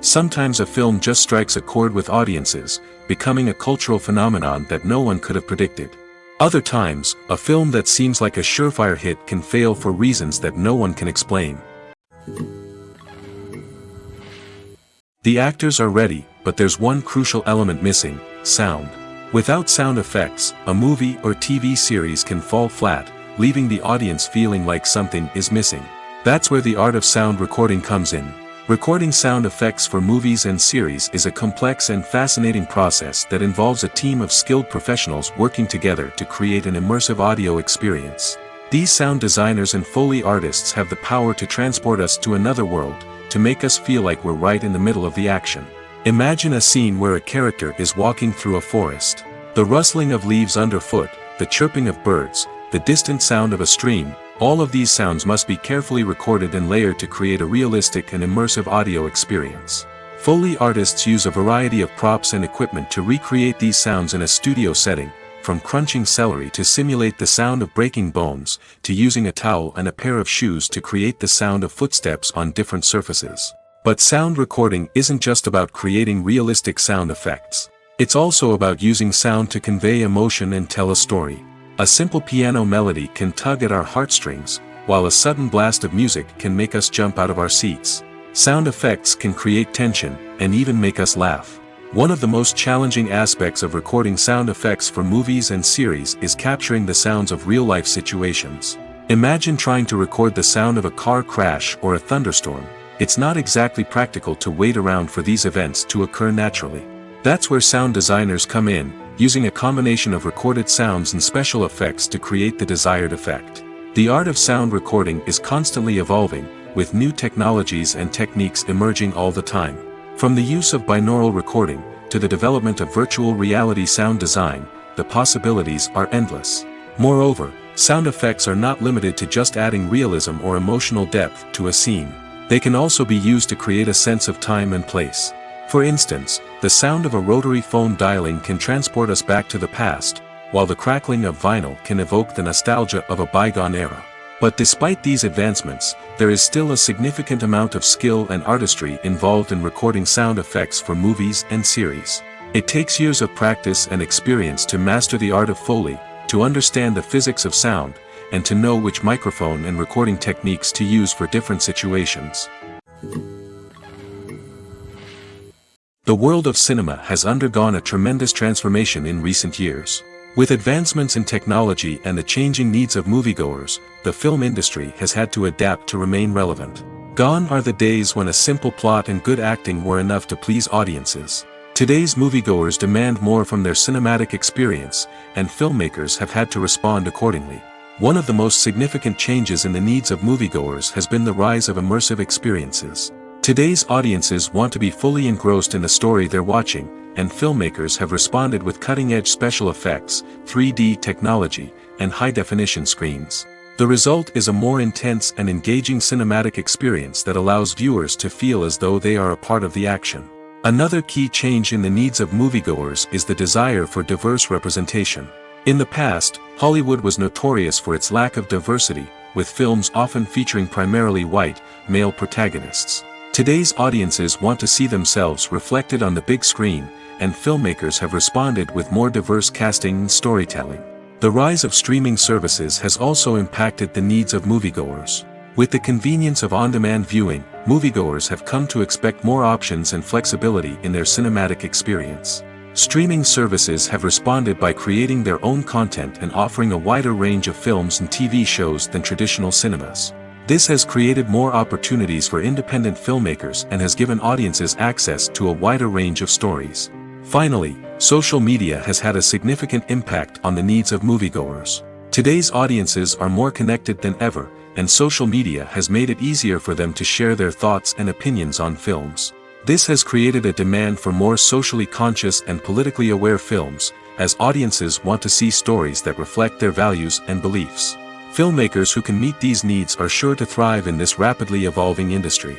Sometimes a film just strikes a chord with audiences, becoming a cultural phenomenon that no one could have predicted. Other times, a film that seems like a surefire hit can fail for reasons that no one can explain. The actors are ready, but there's one crucial element missing: sound. Without sound effects, a movie or TV series can fall flat, leaving the audience feeling like something is missing. That's where the art of sound recording comes in. Recording sound effects for movies and series is a complex and fascinating process that involves a team of skilled professionals working together to create an immersive audio experience. These sound designers and Foley artists have the power to transport us to another world, to make us feel like we're right in the middle of the action. Imagine a scene where a character is walking through a forest. The rustling of leaves underfoot, the chirping of birds, the distant sound of a stream, all of these sounds must be carefully recorded and layered to create a realistic and immersive audio experience. Foley artists use a variety of props and equipment to recreate these sounds in a studio setting, from crunching celery to simulate the sound of breaking bones, to using a towel and a pair of shoes to create the sound of footsteps on different surfaces. But sound recording isn't just about creating realistic sound effects. It's also about using sound to convey emotion and tell a story. A simple piano melody can tug at our heartstrings, while a sudden blast of music can make us jump out of our seats. Sound effects can create tension, and even make us laugh. One of the most challenging aspects of recording sound effects for movies and series is capturing the sounds of real-life situations. Imagine trying to record the sound of a car crash or a thunderstorm. It's not exactly practical to wait around for these events to occur naturally. That's where sound designers come in, using a combination of recorded sounds and special effects to create the desired effect. The art of sound recording is constantly evolving, with new technologies and techniques emerging all the time. From the use of binaural recording, to the development of virtual reality sound design, the possibilities are endless. Moreover, sound effects are not limited to just adding realism or emotional depth to a scene. They can also be used to create a sense of time and place. For instance, the sound of a rotary phone dialing can transport us back to the past, while the crackling of vinyl can evoke the nostalgia of a bygone era. But despite these advancements, there is still a significant amount of skill and artistry involved in recording sound effects for movies and series. It takes years of practice and experience to master the art of Foley, to understand the physics of sound, and to know which microphone and recording techniques to use for different situations. The world of cinema has undergone a tremendous transformation in recent years. With advancements in technology and the changing needs of moviegoers, the film industry has had to adapt to remain relevant. Gone are the days when a simple plot and good acting were enough to please audiences. Today's moviegoers demand more from their cinematic experience, and filmmakers have had to respond accordingly. One of the most significant changes in the needs of moviegoers has been the rise of immersive experiences. Today's audiences want to be fully engrossed in the story they're watching, and filmmakers have responded with cutting-edge special effects, 3D technology, and high-definition screens. The result is a more intense and engaging cinematic experience that allows viewers to feel as though they are a part of the action. Another key change in the needs of moviegoers is the desire for diverse representation. In the past, Hollywood was notorious for its lack of diversity, with films often featuring primarily white, male protagonists. Today's audiences want to see themselves reflected on the big screen, and filmmakers have responded with more diverse casting and storytelling. The rise of streaming services has also impacted the needs of moviegoers. With the convenience of on-demand viewing, moviegoers have come to expect more options and flexibility in their cinematic experience. Streaming services have responded by creating their own content and offering a wider range of films and TV shows than traditional cinemas. This has created more opportunities for independent filmmakers and has given audiences access to a wider range of stories. Finally, social media has had a significant impact on the needs of moviegoers. Today's audiences are more connected than ever, and social media has made it easier for them to share their thoughts and opinions on films. This has created a demand for more socially conscious and politically aware films, as audiences want to see stories that reflect their values and beliefs. Filmmakers who can meet these needs are sure to thrive in this rapidly evolving industry.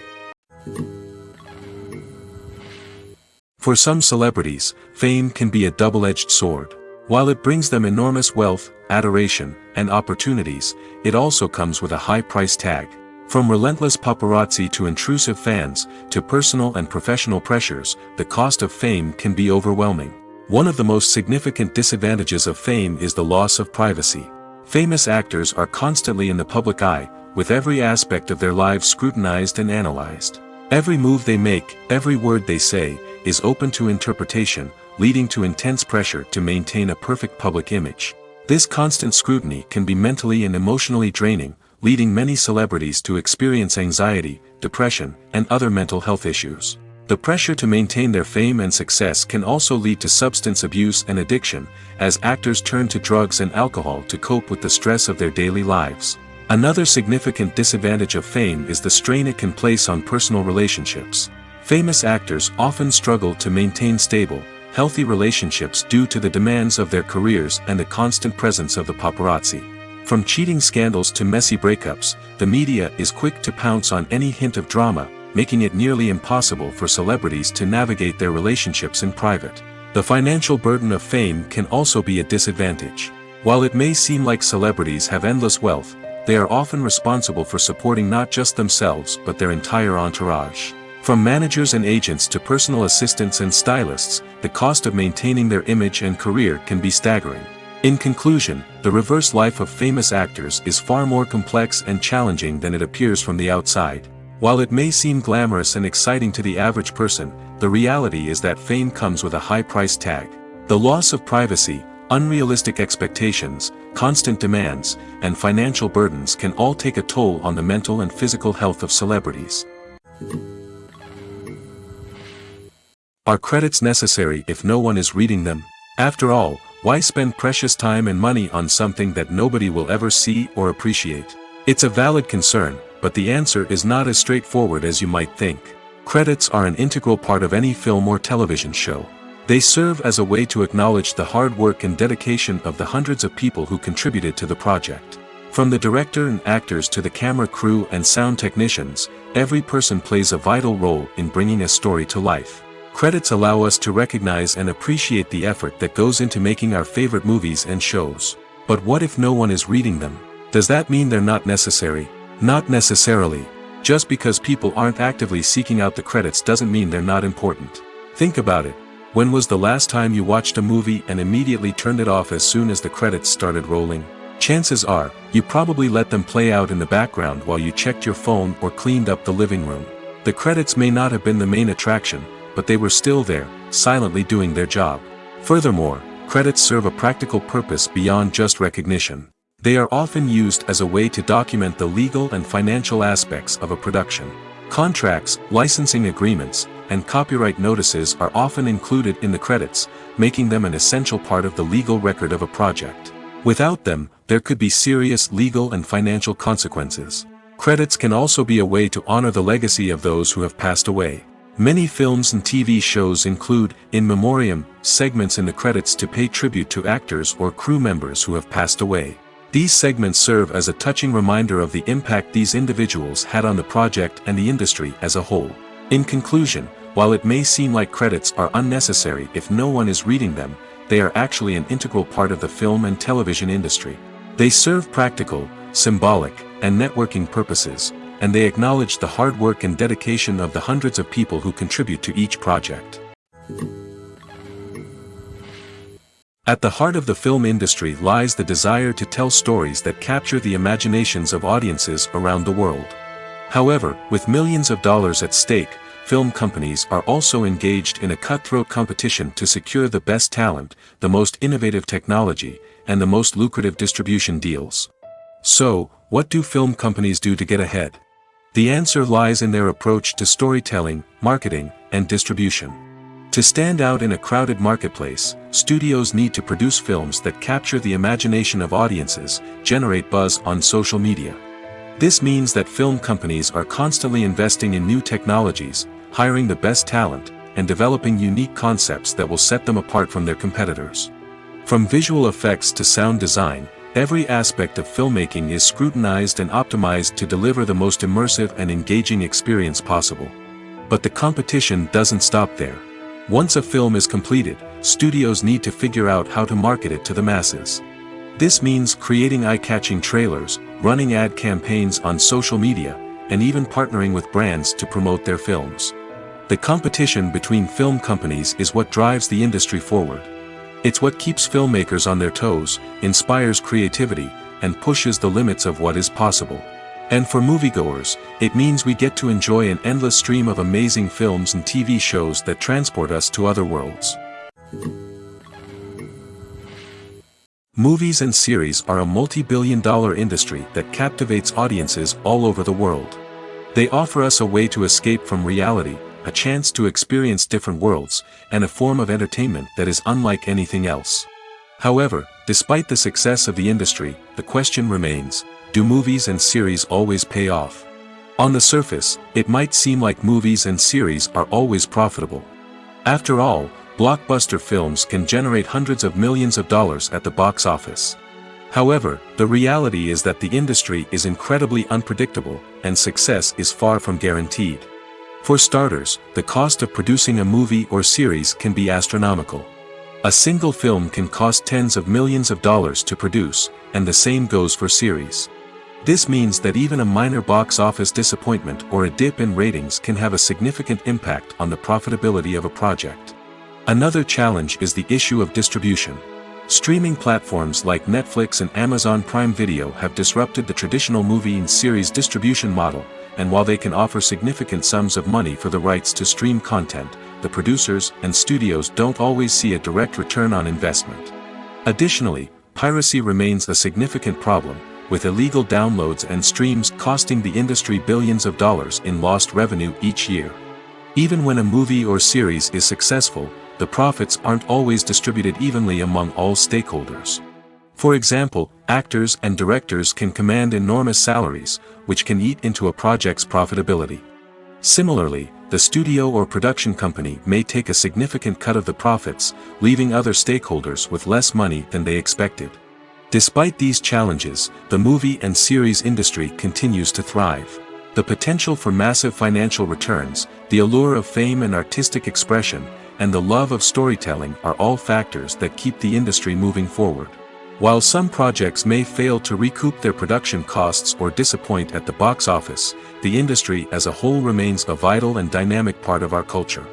For some celebrities, fame can be a double-edged sword. While it brings them enormous wealth, adoration, and opportunities, it also comes with a high price tag. From relentless paparazzi to intrusive fans, to personal and professional pressures, the cost of fame can be overwhelming. One of the most significant disadvantages of fame is the loss of privacy. Famous actors are constantly in the public eye, with every aspect of their lives scrutinized and analyzed. Every move they make, every word they say, is open to interpretation, leading to intense pressure to maintain a perfect public image. This constant scrutiny can be mentally and emotionally draining, leading many celebrities to experience anxiety, depression, and other mental health issues. The pressure to maintain their fame and success can also lead to substance abuse and addiction, as actors turn to drugs and alcohol to cope with the stress of their daily lives. Another significant disadvantage of fame is the strain it can place on personal relationships. Famous actors often struggle to maintain stable, healthy relationships due to the demands of their careers and the constant presence of the paparazzi. From cheating scandals to messy breakups, the media is quick to pounce on any hint of drama, making it nearly impossible for celebrities to navigate their relationships in private. The financial burden of fame can also be a disadvantage. While it may seem like celebrities have endless wealth, they are often responsible for supporting not just themselves but their entire entourage. From managers and agents to personal assistants and stylists, the cost of maintaining their image and career can be staggering. In conclusion, the reverse life of famous actors is far more complex and challenging than it appears from the outside. While it may seem glamorous and exciting to the average person, the reality is that fame comes with a high price tag. The loss of privacy, unrealistic expectations, constant demands, and financial burdens can all take a toll on the mental and physical health of celebrities. Are credits necessary if no one is reading them? After all, why spend precious time and money on something that nobody will ever see or appreciate? It's a valid concern, but the answer is not as straightforward as you might think. Credits are an integral part of any film or television show. They serve as a way to acknowledge the hard work and dedication of the hundreds of people who contributed to the project. From the director and actors to the camera crew and sound technicians, every person plays a vital role in bringing a story to life. Credits allow us to recognize and appreciate the effort that goes into making our favorite movies and shows. But what if no one is reading them? Does that mean they're not necessary? Not necessarily. Just because people aren't actively seeking out the credits doesn't mean they're not important. Think about it. When was the last time you watched a movie and immediately turned it off as soon as the credits started rolling? Chances are, you probably let them play out in the background while you checked your phone or cleaned up the living room. The credits may not have been the main attraction, but they were still there, silently doing their job. Furthermore, credits serve a practical purpose beyond just recognition. They are often used as a way to document the legal and financial aspects of a production. Contracts, licensing agreements, and copyright notices are often included in the credits, making them an essential part of the legal record of a project. Without them, there could be serious legal and financial consequences. Credits can also be a way to honor the legacy of those who have passed away. Many films and TV shows include in memoriam segments in the credits to pay tribute to actors or crew members who have passed away. These segments serve as a touching reminder of the impact these individuals had on the project and the industry as a whole. In conclusion, while it may seem like credits are unnecessary if no one is reading them, they are actually an integral part of the film and television industry. They serve practical, symbolic, and networking purposes, and they acknowledge the hard work and dedication of the hundreds of people who contribute to each project. At the heart of the film industry lies the desire to tell stories that capture the imaginations of audiences around the world. However, with millions of dollars at stake, film companies are also engaged in a cutthroat competition to secure the best talent, the most innovative technology, and the most lucrative distribution deals. So, what do film companies do to get ahead? The answer lies in their approach to storytelling, marketing, and distribution. To stand out in a crowded marketplace, studios need to produce films that capture the imagination of audiences, generate buzz on social media. This means that film companies are constantly investing in new technologies, hiring the best talent, and developing unique concepts that will set them apart from their competitors. From visual effects to sound design, every aspect of filmmaking is scrutinized and optimized to deliver the most immersive and engaging experience possible. But the competition doesn't stop there. Once a film is completed, studios need to figure out how to market it to the masses. This means creating eye-catching trailers, running ad campaigns on social media, and even partnering with brands to promote their films. The competition between film companies is what drives the industry forward. It's what keeps filmmakers on their toes, inspires creativity, and pushes the limits of what is possible. And for moviegoers, it means we get to enjoy an endless stream of amazing films and TV shows that transport us to other worlds. Movies and series are a multi-billion-dollar industry that captivates audiences all over the world. They offer us a way to escape from reality, a chance to experience different worlds, and a form of entertainment that is unlike anything else. However, despite the success of the industry, the question remains, do movies and series always pay off? On the surface, it might seem like movies and series are always profitable. After all, blockbuster films can generate hundreds of millions of dollars at the box office. However, the reality is that the industry is incredibly unpredictable, and success is far from guaranteed. For starters, the cost of producing a movie or series can be astronomical. A single film can cost tens of millions of dollars to produce, and the same goes for series. This means that even a minor box office disappointment or a dip in ratings can have a significant impact on the profitability of a project. Another challenge is the issue of distribution. Streaming platforms like Netflix and Amazon Prime Video have disrupted the traditional movie and series distribution model, and while they can offer significant sums of money for the rights to stream content, the producers and studios don't always see a direct return on investment. Additionally, piracy remains a significant problem, with illegal downloads and streams costing the industry billions of dollars in lost revenue each year. Even when a movie or series is successful, the profits aren't always distributed evenly among all stakeholders. For example, actors and directors can command enormous salaries, which can eat into a project's profitability. Similarly, the studio or production company may take a significant cut of the profits, leaving other stakeholders with less money than they expected. Despite these challenges, the movie and series industry continues to thrive. The potential for massive financial returns, the allure of fame and artistic expression, and the love of storytelling are all factors that keep the industry moving forward. While some projects may fail to recoup their production costs or disappoint at the box office, the industry as a whole remains a vital and dynamic part of our culture.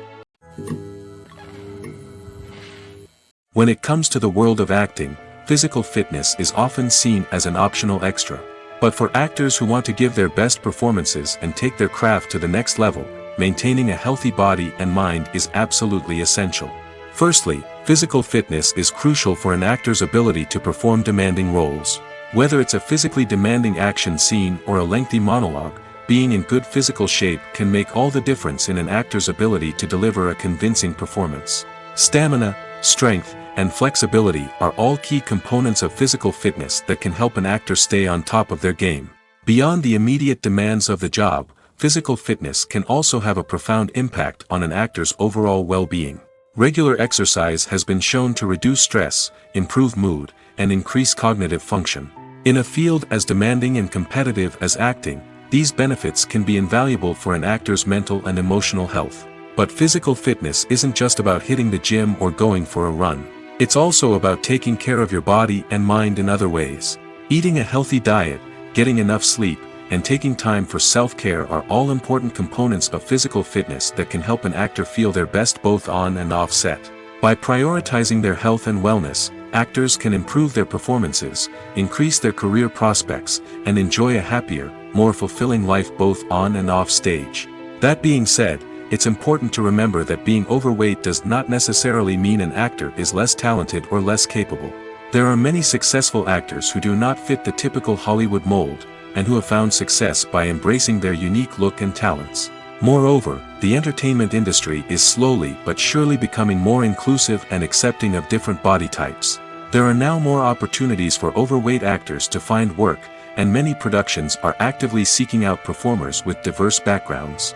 When it comes to the world of acting, physical fitness is often seen as an optional extra. But for actors who want to give their best performances and take their craft to the next level, maintaining a healthy body and mind is absolutely essential. Firstly, physical fitness is crucial for an actor's ability to perform demanding roles. Whether it's a physically demanding action scene or a lengthy monologue, being in good physical shape can make all the difference in an actor's ability to deliver a convincing performance. Stamina, strength, and flexibility are all key components of physical fitness that can help an actor stay on top of their game. Beyond the immediate demands of the job, physical fitness can also have a profound impact on an actor's overall well-being. Regular exercise has been shown to reduce stress, improve mood, and increase cognitive function. In a field as demanding and competitive as acting, these benefits can be invaluable for an actor's mental and emotional health. But physical fitness isn't just about hitting the gym or going for a run. It's also about taking care of your body and mind in other ways. Eating a healthy diet, getting enough sleep, and taking time for self-care are all important components of physical fitness that can help an actor feel their best both on and off set. By prioritizing their health and wellness, actors can improve their performances, increase their career prospects, and enjoy a happier, more fulfilling life both on and off stage. That being said, it's important to remember that being overweight does not necessarily mean an actor is less talented or less capable. There are many successful actors who do not fit the typical Hollywood mold, and who have found success by embracing their unique look and talents. Moreover, the entertainment industry is slowly but surely becoming more inclusive and accepting of different body types. There are now more opportunities for overweight actors to find work, and many productions are actively seeking out performers with diverse backgrounds.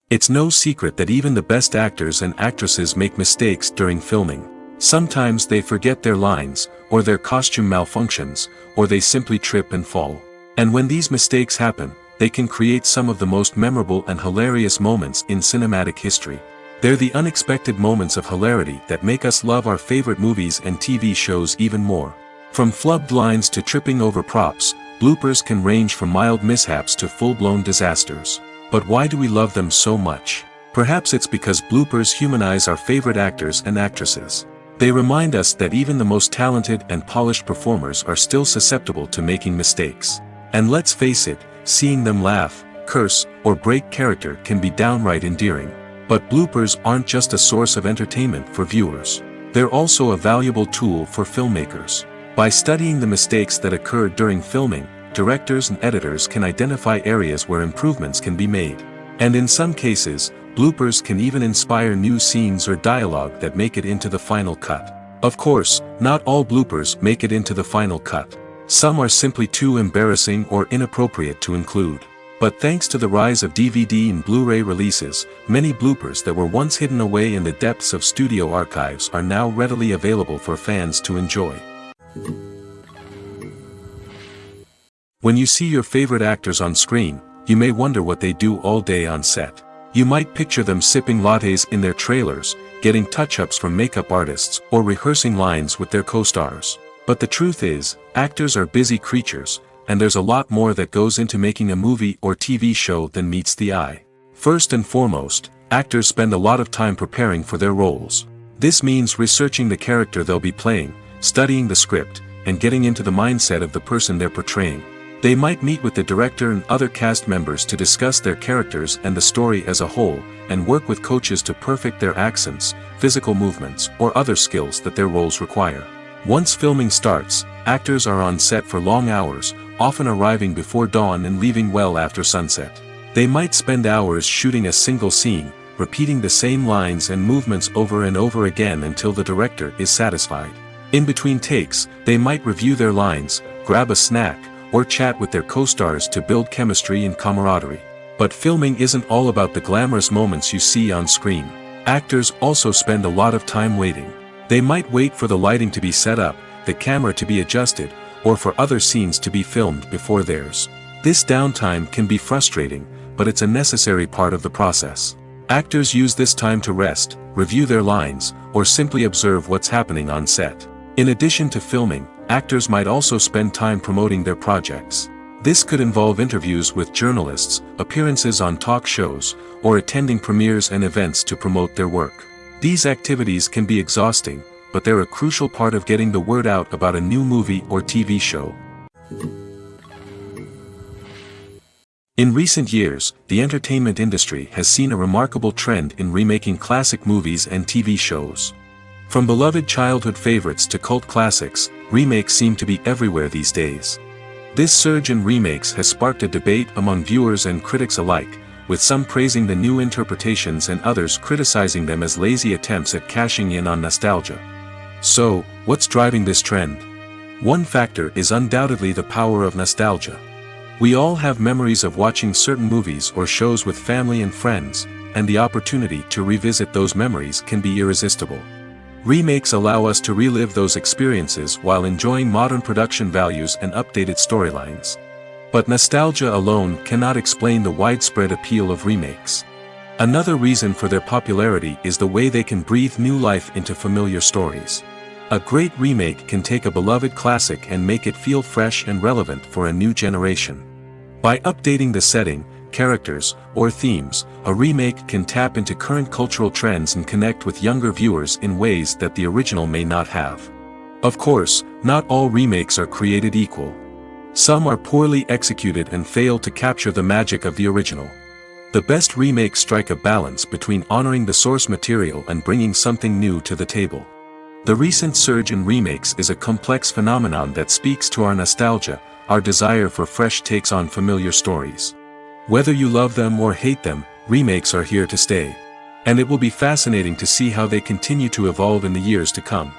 It's no secret that even the best actors and actresses make mistakes during filming. Sometimes they forget their lines, or their costume malfunctions, or they simply trip and fall. And when these mistakes happen, they can create some of the most memorable and hilarious moments in cinematic history. They're the unexpected moments of hilarity that make us love our favorite movies and TV shows even more. From flubbed lines to tripping over props, bloopers can range from mild mishaps to full-blown disasters. But why do we love them so much? Perhaps it's because bloopers humanize our favorite actors and actresses. They remind us that even the most talented and polished performers are still susceptible to making mistakes. And let's face it, seeing them laugh, curse, or break character can be downright endearing. But bloopers aren't just a source of entertainment for viewers. They're also a valuable tool for filmmakers. By studying the mistakes that occurred during filming, directors and editors can identify areas where improvements can be made. And in some cases, bloopers can even inspire new scenes or dialogue that make it into the final cut. Of course, not all bloopers make it into the final cut. Some are simply too embarrassing or inappropriate to include. But thanks to the rise of DVD and Blu-ray releases, many bloopers that were once hidden away in the depths of studio archives are now readily available for fans to enjoy. When you see your favorite actors on screen, you may wonder what they do all day on set. You might picture them sipping lattes in their trailers, getting touch-ups from makeup artists, or rehearsing lines with their co-stars. But the truth is, actors are busy creatures, and there's a lot more that goes into making a movie or TV show than meets the eye. First and foremost, actors spend a lot of time preparing for their roles. This means researching the character they'll be playing, studying the script, and getting into the mindset of the person they're portraying. They might meet with the director and other cast members to discuss their characters and the story as a whole, and work with coaches to perfect their accents, physical movements, or other skills that their roles require. Once filming starts, actors are on set for long hours, often arriving before dawn and leaving well after sunset. They might spend hours shooting a single scene, repeating the same lines and movements over and over again until the director is satisfied. In between takes, they might review their lines, grab a snack, or chat with their co-stars to build chemistry and camaraderie. But filming isn't all about the glamorous moments you see on screen. Actors also spend a lot of time waiting. They might wait for the lighting to be set up, the camera to be adjusted, or for other scenes to be filmed before theirs. This downtime can be frustrating, but it's a necessary part of the process. Actors use this time to rest, review their lines, or simply observe what's happening on set. In addition to filming, actors might also spend time promoting their projects. This could involve interviews with journalists, appearances on talk shows, or attending premieres and events to promote their work. These activities can be exhausting, but they're a crucial part of getting the word out about a new movie or TV show. In recent years, the entertainment industry has seen a remarkable trend in remaking classic movies and TV shows. From beloved childhood favorites to cult classics, remakes seem to be everywhere these days. This surge in remakes has sparked a debate among viewers and critics alike, with some praising the new interpretations and others criticizing them as lazy attempts at cashing in on nostalgia. So, what's driving this trend? One factor is undoubtedly the power of nostalgia. We all have memories of watching certain movies or shows with family and friends, and the opportunity to revisit those memories can be irresistible. Remakes allow us to relive those experiences while enjoying modern production values and updated storylines. But nostalgia alone cannot explain the widespread appeal of remakes. Another reason for their popularity is the way they can breathe new life into familiar stories. A great remake can take a beloved classic and make it feel fresh and relevant for a new generation. By updating the setting, characters, or themes, a remake can tap into current cultural trends and connect with younger viewers in ways that the original may not have. Of course, not all remakes are created equal. Some are poorly executed and fail to capture the magic of the original. The best remakes strike a balance between honoring the source material and bringing something new to the table. The recent surge in remakes is a complex phenomenon that speaks to our nostalgia, our desire for fresh takes on familiar stories. Whether you love them or hate them, remakes are here to stay. And it will be fascinating to see how they continue to evolve in the years to come.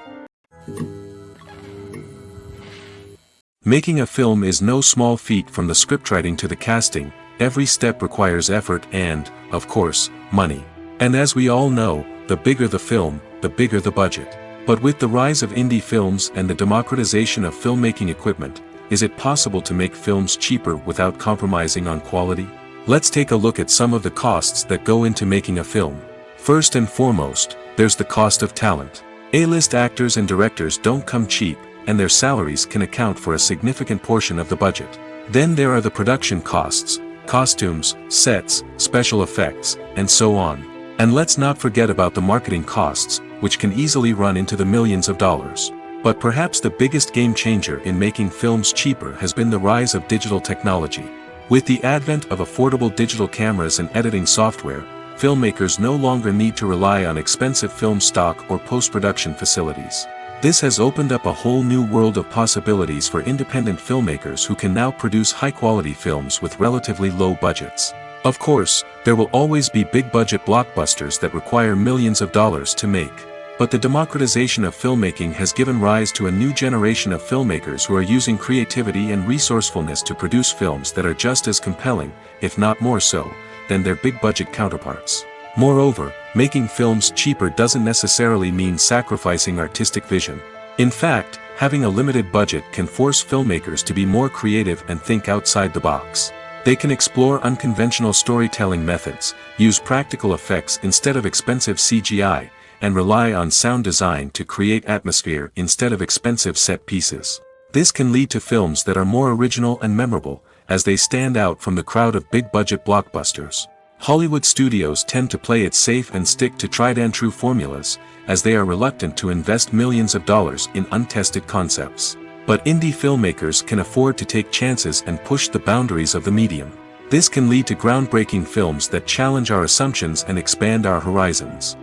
Making a film is no small feat. From the scriptwriting to the casting, every step requires effort and, of course, money. And as we all know, the bigger the film, the bigger the budget. But with the rise of indie films and the democratization of filmmaking equipment, is it possible to make films cheaper without compromising on quality? Let's take a look at some of the costs that go into making a film. First and foremost, there's the cost of talent. A-list actors and directors don't come cheap, and their salaries can account for a significant portion of the budget. Then there are the production costs, costumes, sets, special effects, and so on. And let's not forget about the marketing costs, which can easily run into the millions of dollars. But perhaps the biggest game changer in making films cheaper has been the rise of digital technology. With the advent of affordable digital cameras and editing software, filmmakers no longer need to rely on expensive film stock or post-production facilities. This has opened up a whole new world of possibilities for independent filmmakers who can now produce high-quality films with relatively low budgets. Of course, there will always be big-budget blockbusters that require millions of dollars to make. But the democratization of filmmaking has given rise to a new generation of filmmakers who are using creativity and resourcefulness to produce films that are just as compelling, if not more so, than their big-budget counterparts. Moreover, making films cheaper doesn't necessarily mean sacrificing artistic vision. In fact, having a limited budget can force filmmakers to be more creative and think outside the box. They can explore unconventional storytelling methods, use practical effects instead of expensive CGI, and rely on sound design to create atmosphere instead of expensive set pieces. This can lead to films that are more original and memorable, as they stand out from the crowd of big-budget blockbusters. Hollywood studios tend to play it safe and stick to tried-and-true formulas, as they are reluctant to invest millions of dollars in untested concepts. But indie filmmakers can afford to take chances and push the boundaries of the medium. This can lead to groundbreaking films that challenge our assumptions and expand our horizons.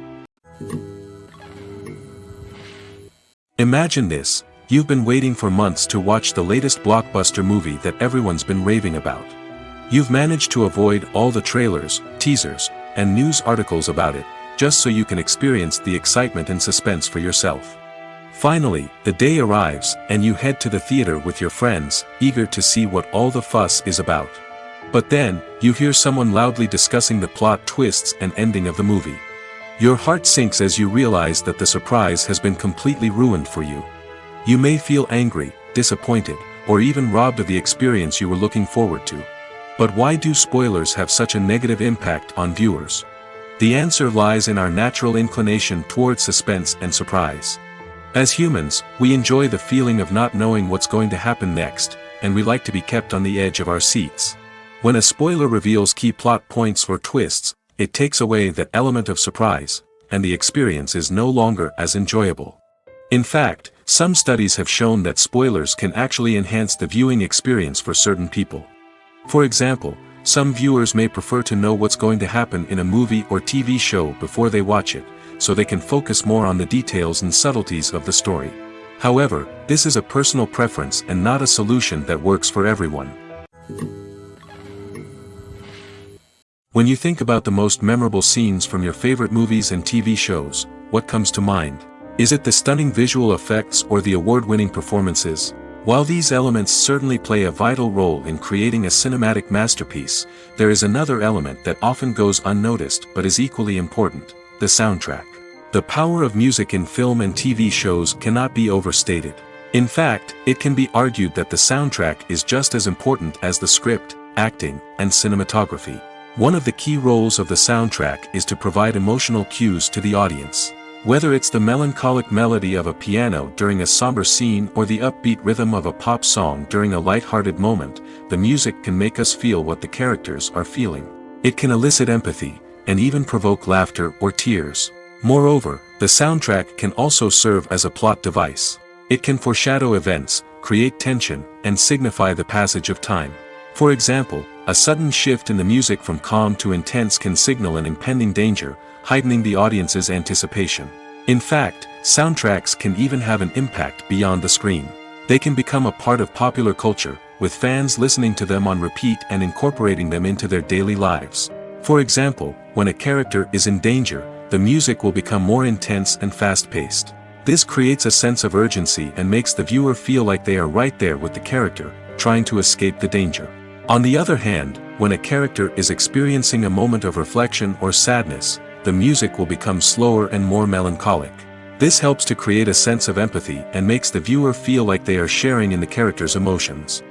Imagine this: you've been waiting for months to watch the latest blockbuster movie that everyone's been raving about. You've managed to avoid all the trailers, teasers, and news articles about it, just so you can experience the excitement and suspense for yourself. Finally, the day arrives, and you head to the theater with your friends, eager to see what all the fuss is about. But then, you hear someone loudly discussing the plot twists and ending of the movie. Your heart sinks as you realize that the surprise has been completely ruined for you. You may feel angry, disappointed, or even robbed of the experience you were looking forward to. But why do spoilers have such a negative impact on viewers? The answer lies in our natural inclination towards suspense and surprise. As humans, we enjoy the feeling of not knowing what's going to happen next, and we like to be kept on the edge of our seats. When a spoiler reveals key plot points or twists, it takes away that element of surprise, and the experience is no longer as enjoyable. In fact, some studies have shown that spoilers can actually enhance the viewing experience for certain people. For example, some viewers may prefer to know what's going to happen in a movie or TV show before they watch it, so they can focus more on the details and subtleties of the story. However, this is a personal preference and not a solution that works for everyone. When you think about the most memorable scenes from your favorite movies and TV shows, what comes to mind? Is it the stunning visual effects or the award-winning performances? While these elements certainly play a vital role in creating a cinematic masterpiece, there is another element that often goes unnoticed but is equally important: the soundtrack. The power of music in film and TV shows cannot be overstated. In fact, it can be argued that the soundtrack is just as important as the script, acting, and cinematography. One of the key roles of the soundtrack is to provide emotional cues to the audience. Whether it's the melancholic melody of a piano during a somber scene or the upbeat rhythm of a pop song during a light-hearted moment, the music can make us feel what the characters are feeling. It can elicit empathy, and even provoke laughter or tears. Moreover, the soundtrack can also serve as a plot device. It can foreshadow events, create tension, and signify the passage of time. For example, a sudden shift in the music from calm to intense can signal an impending danger, heightening the audience's anticipation. In fact, soundtracks can even have an impact beyond the screen. They can become a part of popular culture, with fans listening to them on repeat and incorporating them into their daily lives. For example, when a character is in danger, the music will become more intense and fast-paced. This creates a sense of urgency and makes the viewer feel like they are right there with the character, trying to escape the danger. On the other hand, when a character is experiencing a moment of reflection or sadness, the music will become slower and more melancholic. This helps to create a sense of empathy and makes the viewer feel like they are sharing in the character's emotions.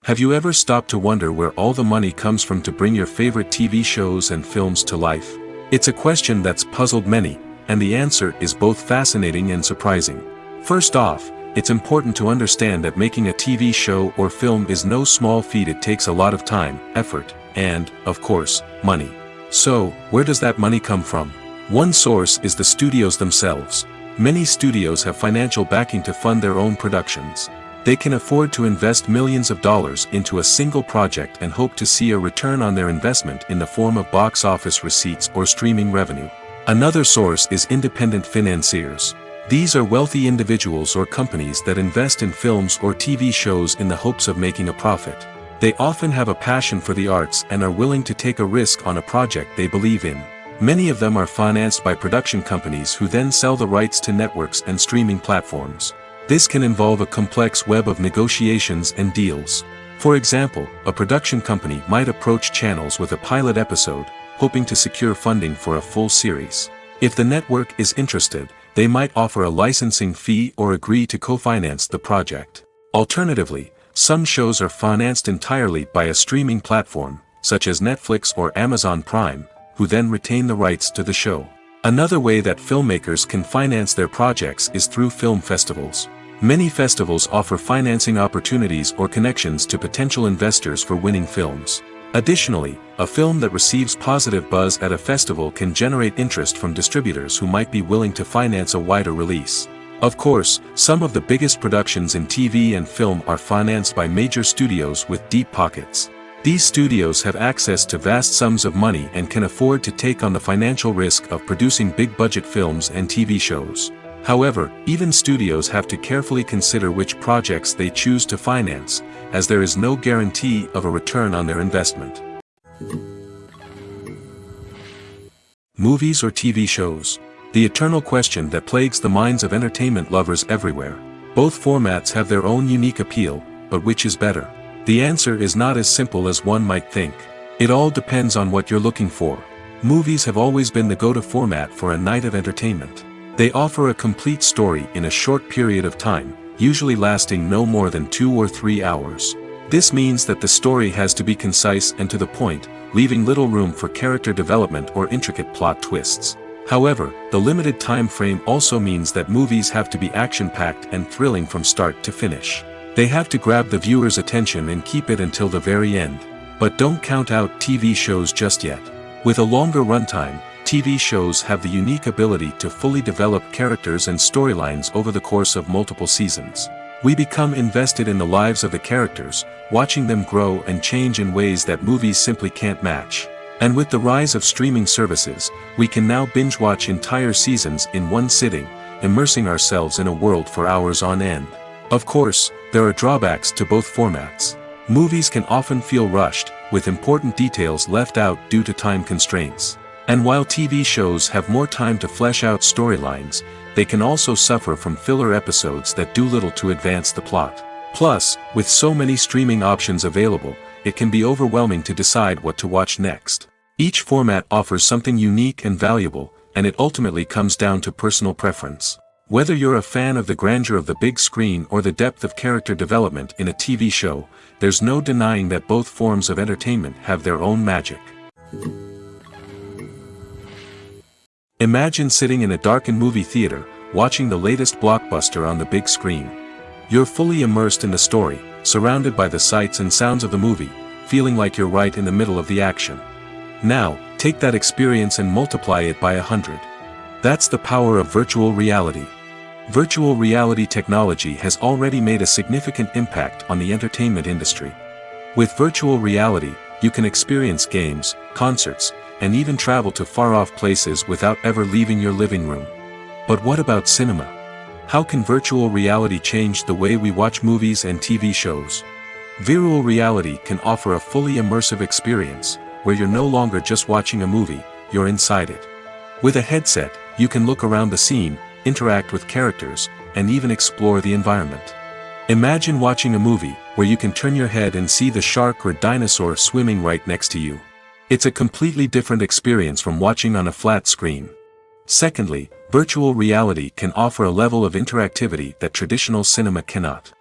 Have you ever stopped to wonder where all the money comes from to bring your favorite TV shows and films to life? It's a question that's puzzled many, and the answer is both fascinating and surprising. First off, it's important to understand that making a TV show or film is no small feat. It takes a lot of time, effort, and, of course, money. So, where does that money come from? One source is the studios themselves. Many studios have financial backing to fund their own productions. They can afford to invest millions of dollars into a single project and hope to see a return on their investment in the form of box office receipts or streaming revenue. Another source is independent financiers. These are wealthy individuals or companies that invest in films or TV shows in the hopes of making a profit. They often have a passion for the arts and are willing to take a risk on a project they believe in. Many of them are financed by production companies who then sell the rights to networks and streaming platforms. This can involve a complex web of negotiations and deals. For example, a production company might approach channels with a pilot episode, hoping to secure funding for a full series. If the network is interested, they might offer a licensing fee or agree to co-finance the project. Alternatively, some shows are financed entirely by a streaming platform, such as Netflix or Amazon Prime, who then retain the rights to the show. Another way that filmmakers can finance their projects is through film festivals. Many festivals offer financing opportunities or connections to potential investors for winning films. Additionally, a film that receives positive buzz at a festival can generate interest from distributors who might be willing to finance a wider release. Of course, some of the biggest productions in TV and film are financed by major studios with deep pockets. These studios have access to vast sums of money and can afford to take on the financial risk of producing big-budget films and TV shows. However, even studios have to carefully consider which projects they choose to finance, as there is no guarantee of a return on their investment. Movies or TV shows? The eternal question that plagues the minds of entertainment lovers everywhere. Both formats have their own unique appeal, but which is better? The answer is not as simple as one might think. It all depends on what you're looking for. Movies have always been the go-to format for a night of entertainment. They offer a complete story in a short period of time, usually lasting no more than 2 or 3 hours. This means that the story has to be concise and to the point, leaving little room for character development or intricate plot twists. However, the limited time frame also means that movies have to be action-packed and thrilling from start to finish. They have to grab the viewer's attention and keep it until the very end. But don't count out TV shows just yet. With a longer runtime, TV shows have the unique ability to fully develop characters and storylines over the course of multiple seasons. We become invested in the lives of the characters, watching them grow and change in ways that movies simply can't match. And with the rise of streaming services, we can now binge-watch entire seasons in one sitting, immersing ourselves in a world for hours on end. Of course, there are drawbacks to both formats. Movies can often feel rushed, with important details left out due to time constraints. And while TV shows have more time to flesh out storylines, they can also suffer from filler episodes that do little to advance the plot. Plus, with so many streaming options available, it can be overwhelming to decide what to watch next. Each format offers something unique and valuable, and it ultimately comes down to personal preference. Whether you're a fan of the grandeur of the big screen or the depth of character development in a TV show, there's no denying that both forms of entertainment have their own magic. Imagine sitting in a darkened movie theater, watching the latest blockbuster on the big screen. You're fully immersed in the story, surrounded by the sights and sounds of the movie, feeling like you're right in the middle of the action. Now, take that experience and multiply it by 100. That's the power of virtual reality. Virtual reality technology has already made a significant impact on the entertainment industry. With virtual reality, you can experience games, concerts, and even travel to far-off places without ever leaving your living room. But what about cinema? How can virtual reality change the way we watch movies and TV shows? Virtual reality can offer a fully immersive experience, where you're no longer just watching a movie, you're inside it. With a headset, you can look around the scene, interact with characters, and even explore the environment. Imagine watching a movie where you can turn your head and see the shark or dinosaur swimming right next to you. It's a completely different experience from watching on a flat screen. Secondly, virtual reality can offer a level of interactivity that traditional cinema cannot.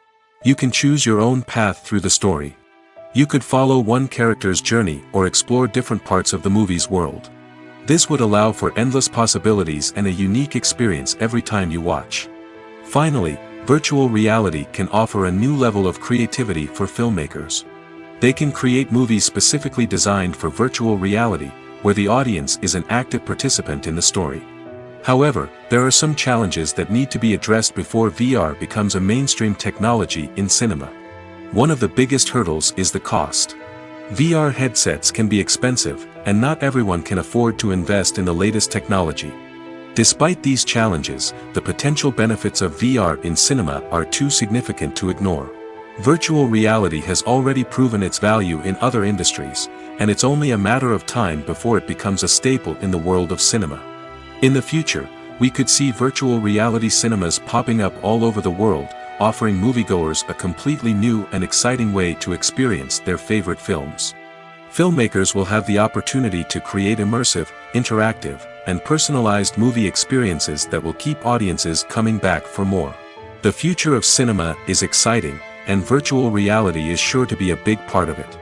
You can choose your own path through the story. You could follow one character's journey or explore different parts of the movie's world. This would allow for endless possibilities and a unique experience every time you watch. Finally, virtual reality can offer a new level of creativity for filmmakers. They can create movies specifically designed for virtual reality, where the audience is an active participant in the story. However, there are some challenges that need to be addressed before VR becomes a mainstream technology in cinema. One of the biggest hurdles is the cost. VR headsets can be expensive, and not everyone can afford to invest in the latest technology. Despite these challenges, the potential benefits of VR in cinema are too significant to ignore. Virtual reality has already proven its value in other industries, and it's only a matter of time before it becomes a staple in the world of cinema. In the future, we could see virtual reality cinemas popping up all over the world, offering moviegoers a completely new and exciting way to experience their favorite films. Filmmakers will have the opportunity to create immersive, interactive, and personalized movie experiences that will keep audiences coming back for more. The future of cinema is exciting, and virtual reality is sure to be a big part of it.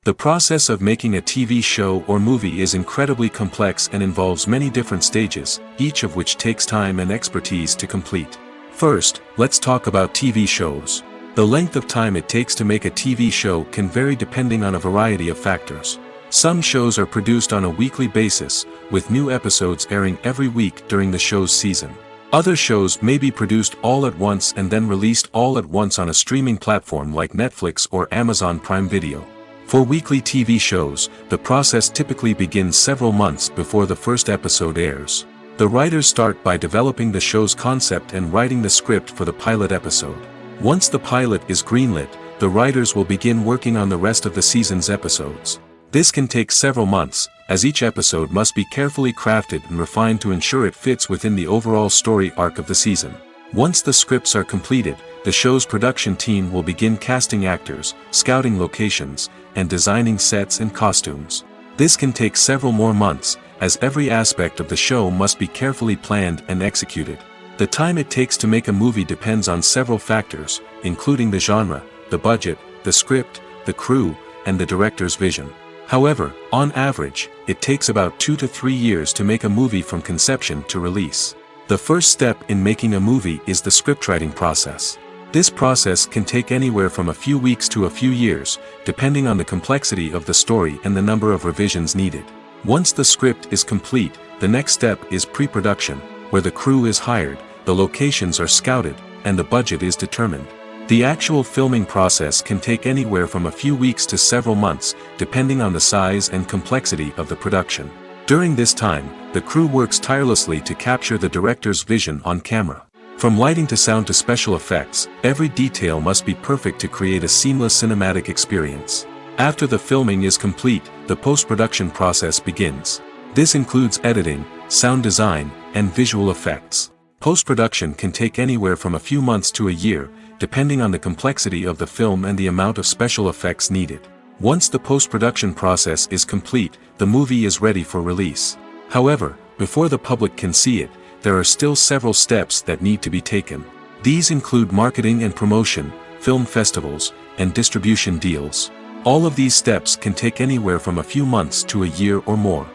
The process of making a TV show or movie is incredibly complex and involves many different stages, each of which takes time and expertise to complete. First, let's talk about TV shows. The length of time it takes to make a TV show can vary depending on a variety of factors. Some shows are produced on a weekly basis, with new episodes airing every week during the show's season. Other shows may be produced all at once and then released all at once on a streaming platform like Netflix or Amazon Prime Video. For weekly TV shows, the process typically begins several months before the first episode airs. The writers start by developing the show's concept and writing the script for the pilot episode. Once the pilot is greenlit, the writers will begin working on the rest of the season's episodes. This can take several months, as each episode must be carefully crafted and refined to ensure it fits within the overall story arc of the season. Once the scripts are completed, the show's production team will begin casting actors, scouting locations, and designing sets and costumes. This can take several more months, as every aspect of the show must be carefully planned and executed. The time it takes to make a movie depends on several factors, including the genre, the budget, the script, the crew, and the director's vision. However, on average, it takes about 2 to 3 years to make a movie from conception to release. The first step in making a movie is the scriptwriting process. This process can take anywhere from a few weeks to a few years, depending on the complexity of the story and the number of revisions needed. Once the script is complete, the next step is pre-production, where the crew is hired, the locations are scouted, and the budget is determined. The actual filming process can take anywhere from a few weeks to several months, depending on the size and complexity of the production. During this time, the crew works tirelessly to capture the director's vision on camera. From lighting to sound to special effects, every detail must be perfect to create a seamless cinematic experience. After the filming is complete, the post-production process begins. This includes editing, sound design, and visual effects. Post-production can take anywhere from a few months to a year, depending on the complexity of the film and the amount of special effects needed. Once the post-production process is complete, the movie is ready for release. However, before the public can see it, there are still several steps that need to be taken. These include marketing and promotion, film festivals, and distribution deals. All of these steps can take anywhere from a few months to a year or more.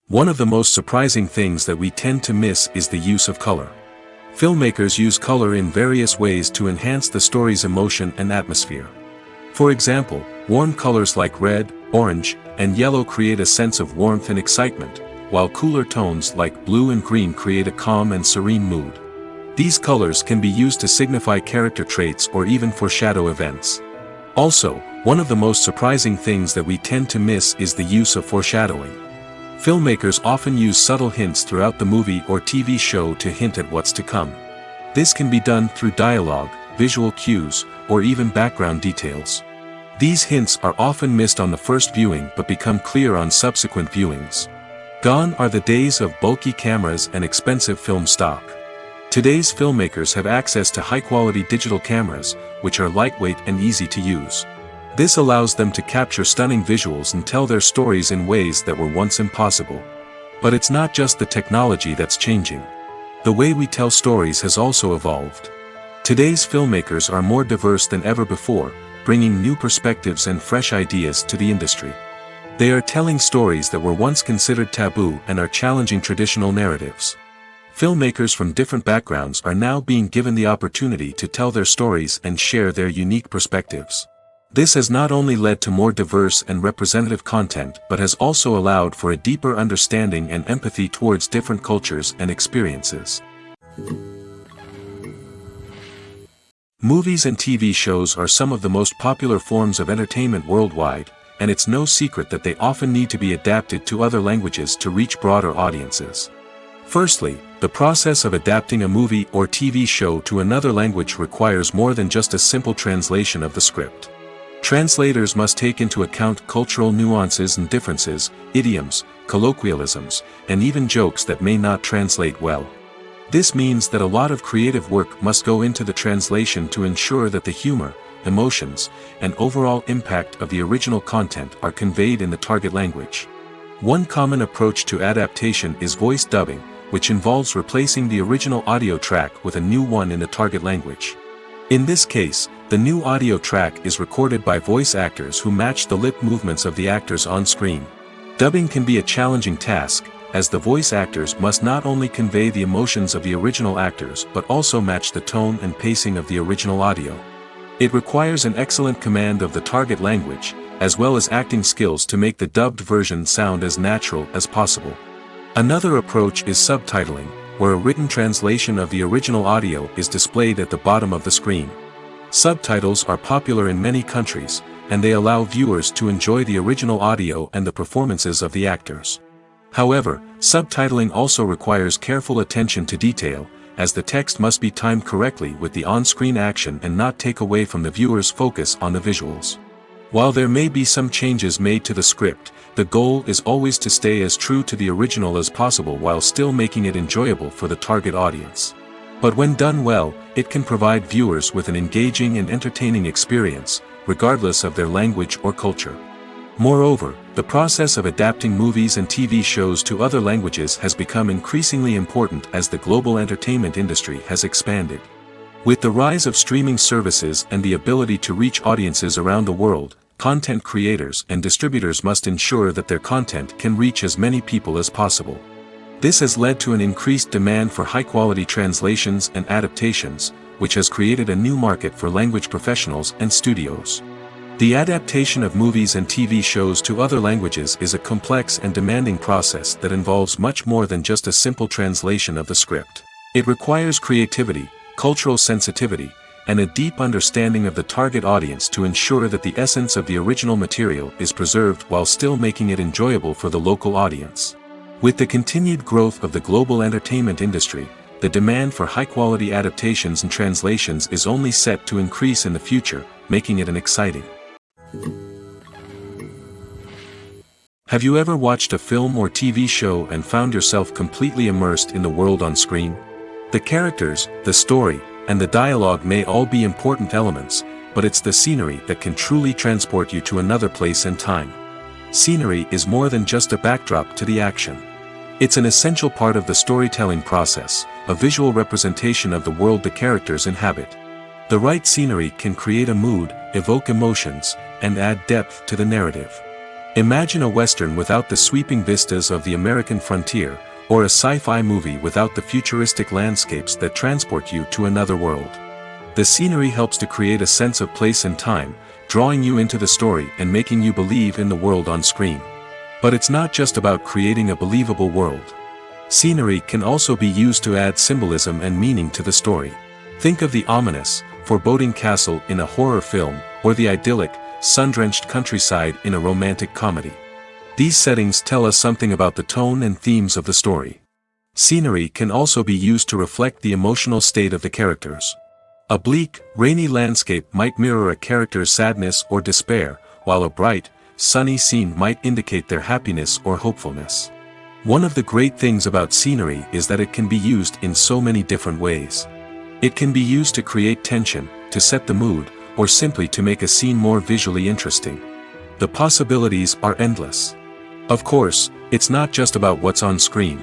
One of the most surprising things that we tend to miss is the use of color. Filmmakers use color in various ways to enhance the story's emotion and atmosphere. For example, warm colors like red, orange, and yellow create a sense of warmth and excitement, while cooler tones like blue and green create a calm and serene mood. These colors can be used to signify character traits or even foreshadow events. Also, one of the most surprising things that we tend to miss is the use of foreshadowing. Filmmakers often use subtle hints throughout the movie or TV show to hint at what's to come. This can be done through dialogue, visual cues, or even background details. These hints are often missed on the first viewing but become clear on subsequent viewings. Gone are the days of bulky cameras and expensive film stock. Today's filmmakers have access to high-quality digital cameras, which are lightweight and easy to use. This allows them to capture stunning visuals and tell their stories in ways that were once impossible. But it's not just the technology that's changing. The way we tell stories has also evolved. Today's filmmakers are more diverse than ever before, bringing new perspectives and fresh ideas to the industry. They are telling stories that were once considered taboo and are challenging traditional narratives. Filmmakers from different backgrounds are now being given the opportunity to tell their stories and share their unique perspectives. This has not only led to more diverse and representative content but has also allowed for a deeper understanding and empathy towards different cultures and experiences. Movies and TV shows are some of the most popular forms of entertainment worldwide, and it's no secret that they often need to be adapted to other languages to reach broader audiences. Firstly, the process of adapting a movie or TV show to another language requires more than just a simple translation of the script. Translators must take into account cultural nuances and differences, idioms, colloquialisms, and even jokes that may not translate well. This means that a lot of creative work must go into the translation to ensure that the humor, emotions, and overall impact of the original content are conveyed in the target language. One common approach to adaptation is voice dubbing, which involves replacing the original audio track with a new one in the target language. In this case, the new audio track is recorded by voice actors who match the lip movements of the actors on screen. Dubbing can be a challenging task, as the voice actors must not only convey the emotions of the original actors but also match the tone and pacing of the original audio. It requires an excellent command of the target language, as well as acting skills to make the dubbed version sound as natural as possible. Another approach is subtitling, where a written translation of the original audio is displayed at the bottom of the screen. Subtitles are popular in many countries, and they allow viewers to enjoy the original audio and the performances of the actors. However, subtitling also requires careful attention to detail, as the text must be timed correctly with the on-screen action and not take away from the viewer's focus on the visuals. While there may be some changes made to the script, the goal is always to stay as true to the original as possible while still making it enjoyable for the target audience. But when done well, it can provide viewers with an engaging and entertaining experience, regardless of their language or culture. Moreover, the process of adapting movies and TV shows to other languages has become increasingly important as the global entertainment industry has expanded. With the rise of streaming services and the ability to reach audiences around the world, content creators and distributors must ensure that their content can reach as many people as possible. This has led to an increased demand for high-quality translations and adaptations, which has created a new market for language professionals and studios. The adaptation of movies and TV shows to other languages is a complex and demanding process that involves much more than just a simple translation of the script. It requires creativity, cultural sensitivity, and a deep understanding of the target audience to ensure that the essence of the original material is preserved while still making it enjoyable for the local audience. With the continued growth of the global entertainment industry, the demand for high-quality adaptations and translations is only set to increase in the future, making it an exciting Have you ever watched a film or TV show and found yourself completely immersed in the world on screen? The characters, the story, and the dialogue may all be important elements, but it's the scenery that can truly transport you to another place and time. Scenery is more than just a backdrop to the action. It's an essential part of the storytelling process, a visual representation of the world the characters inhabit. The right scenery can create a mood, evoke emotions, and add depth to the narrative. Imagine a Western without the sweeping vistas of the American frontier, or a sci-fi movie without the futuristic landscapes that transport you to another world. The scenery helps to create a sense of place and time, drawing you into the story and making you believe in the world on screen. But it's not just about creating a believable world. Scenery can also be used to add symbolism and meaning to the story. Think of the ominous, foreboding castle in a horror film, or the idyllic, sun-drenched countryside in a romantic comedy. These settings tell us something about the tone and themes of the story. Scenery can also be used to reflect the emotional state of the characters. A bleak, rainy landscape might mirror a character's sadness or despair, while a bright, sunny scene might indicate their happiness or hopefulness. One of the great things about scenery is that it can be used in so many different ways. It can be used to create tension, to set the mood, or simply to make a scene more visually interesting. The possibilities are endless. Of course, it's not just about what's on screen.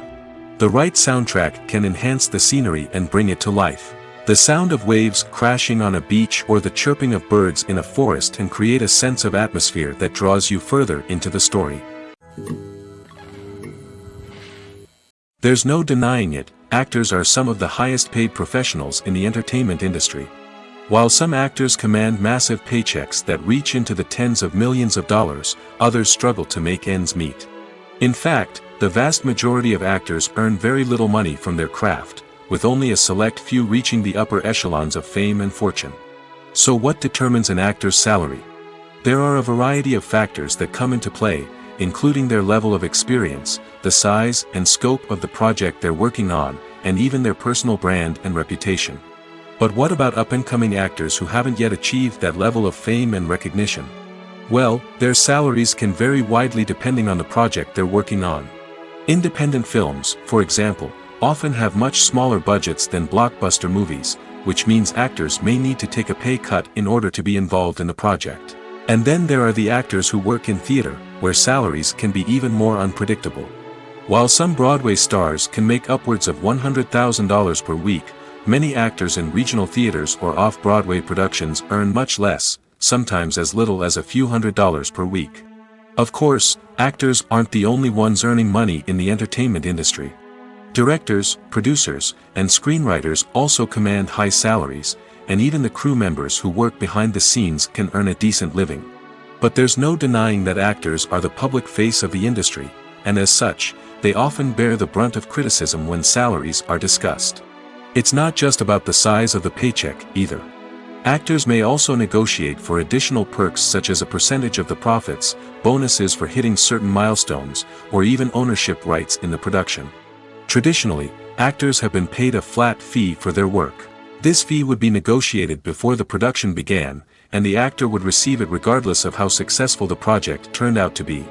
The right soundtrack can enhance the scenery and bring it to life. The sound of waves crashing on a beach or the chirping of birds in a forest can create a sense of atmosphere that draws you further into the story. There's no denying it, actors are some of the highest paid professionals in the entertainment industry. While some actors command massive paychecks that reach into the tens of millions of dollars, others struggle to make ends meet. In fact, the vast majority of actors earn very little money from their craft, with only a select few reaching the upper echelons of fame and fortune. So what determines an actor's salary? There are a variety of factors that come into play, including their level of experience, the size and scope of the project they're working on, and even their personal brand and reputation. But what about up-and-coming actors who haven't yet achieved that level of fame and recognition? Well, their salaries can vary widely depending on the project they're working on. Independent films, for example, often have much smaller budgets than blockbuster movies, which means actors may need to take a pay cut in order to be involved in the project. And then there are the actors who work in theater, where salaries can be even more unpredictable. While some Broadway stars can make upwards of $100,000 per week, many actors in regional theaters or off-Broadway productions earn much less, sometimes as little as a few $100s per week. Of course, actors aren't the only ones earning money in the entertainment industry. Directors, producers, and screenwriters also command high salaries, and even the crew members who work behind the scenes can earn a decent living. But there's no denying that actors are the public face of the industry, and as such, they often bear the brunt of criticism when salaries are discussed. It's not just about the size of the paycheck, either. Actors may also negotiate for additional perks such as a percentage of the profits, bonuses for hitting certain milestones, or even ownership rights in the production. Traditionally, actors have been paid a flat fee for their work. This fee would be negotiated before the production began, and the actor would receive it regardless of how successful the project turned out to be.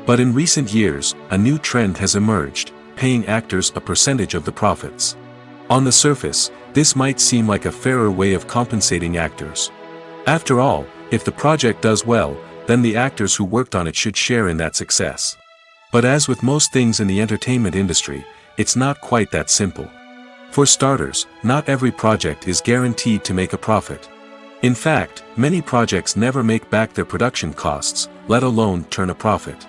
But in recent years, a new trend has emerged, paying actors a percentage of the profits. On the surface, this might seem like a fairer way of compensating actors. After all, if the project does well, then the actors who worked on it should share in that success. But as with most things in the entertainment industry, it's not quite that simple. For starters, not every project is guaranteed to make a profit. In fact, many projects never make back their production costs, let alone turn a profit.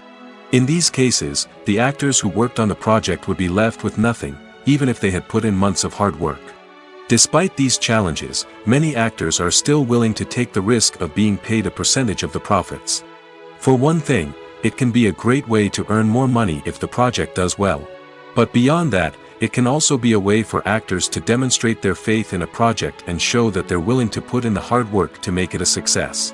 In these cases, the actors who worked on the project would be left with nothing, even if they had put in months of hard work. Despite these challenges, many actors are still willing to take the risk of being paid a percentage of the profits. For one thing, it can be a great way to earn more money if the project does well. But beyond that, it can also be a way for actors to demonstrate their faith in a project and show that they're willing to put in the hard work to make it a success.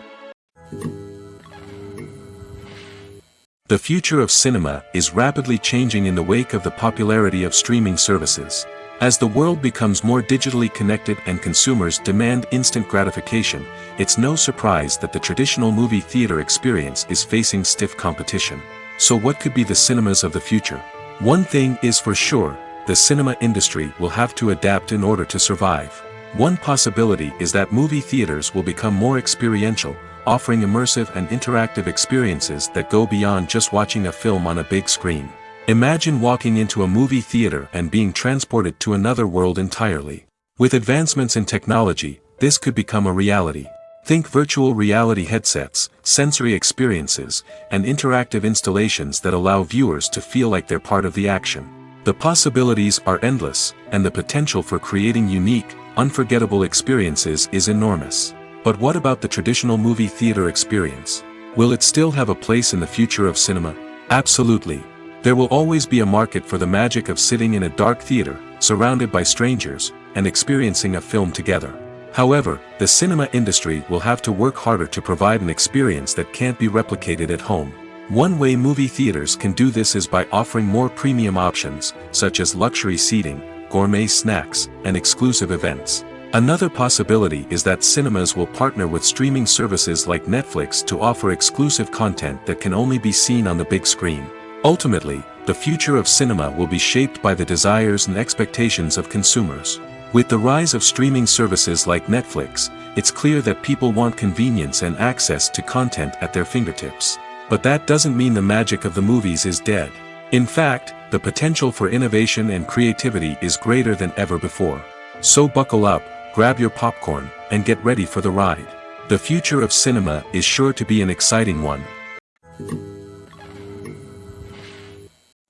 The future of cinema is rapidly changing in the wake of the popularity of streaming services. As the world becomes more digitally connected and consumers demand instant gratification, it's no surprise that the traditional movie theater experience is facing stiff competition. So what could be the cinemas of the future? One thing is for sure, the cinema industry will have to adapt in order to survive. One possibility is that movie theaters will become more experiential, offering immersive and interactive experiences that go beyond just watching a film on a big screen. Imagine walking into a movie theater and being transported to another world entirely. With advancements in technology, this could become a reality. Think virtual reality headsets, sensory experiences, and interactive installations that allow viewers to feel like they're part of the action. The possibilities are endless, and the potential for creating unique, unforgettable experiences is enormous. But what about the traditional movie theater experience? Will it still have a place in the future of cinema? Absolutely. There will always be a market for the magic of sitting in a dark theater, surrounded by strangers, and experiencing a film together. However, the cinema industry will have to work harder to provide an experience that can't be replicated at home. One way movie theaters can do this is by offering more premium options, such as luxury seating, gourmet snacks, and exclusive events. Another possibility is that cinemas will partner with streaming services like Netflix to offer exclusive content that can only be seen on the big screen. Ultimately, the future of cinema will be shaped by the desires and expectations of consumers. With the rise of streaming services like Netflix, it's clear that people want convenience and access to content at their fingertips. But that doesn't mean the magic of the movies is dead. In fact, the potential for innovation and creativity is greater than ever before. So buckle up, grab your popcorn, and get ready for the ride. The future of cinema is sure to be an exciting one.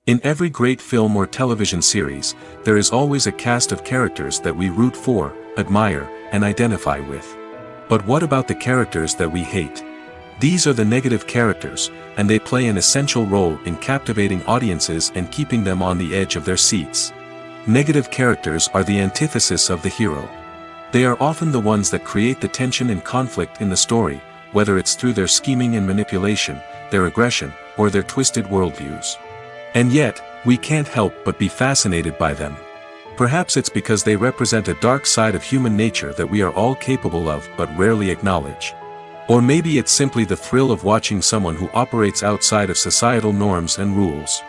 In every great film or television series, there is always a cast of characters that we root for, admire, and identify with. But what about the characters that we hate? These are the negative characters, and they play an essential role in captivating audiences and keeping them on the edge of their seats. Negative characters are the antithesis of the hero. They are often the ones that create the tension and conflict in the story, whether it's through their scheming and manipulation, their aggression, or their twisted worldviews. And yet, we can't help but be fascinated by them. Perhaps it's because they represent a dark side of human nature that we are all capable of but rarely acknowledge. Or maybe it's simply the thrill of watching someone who operates outside of societal norms and rules.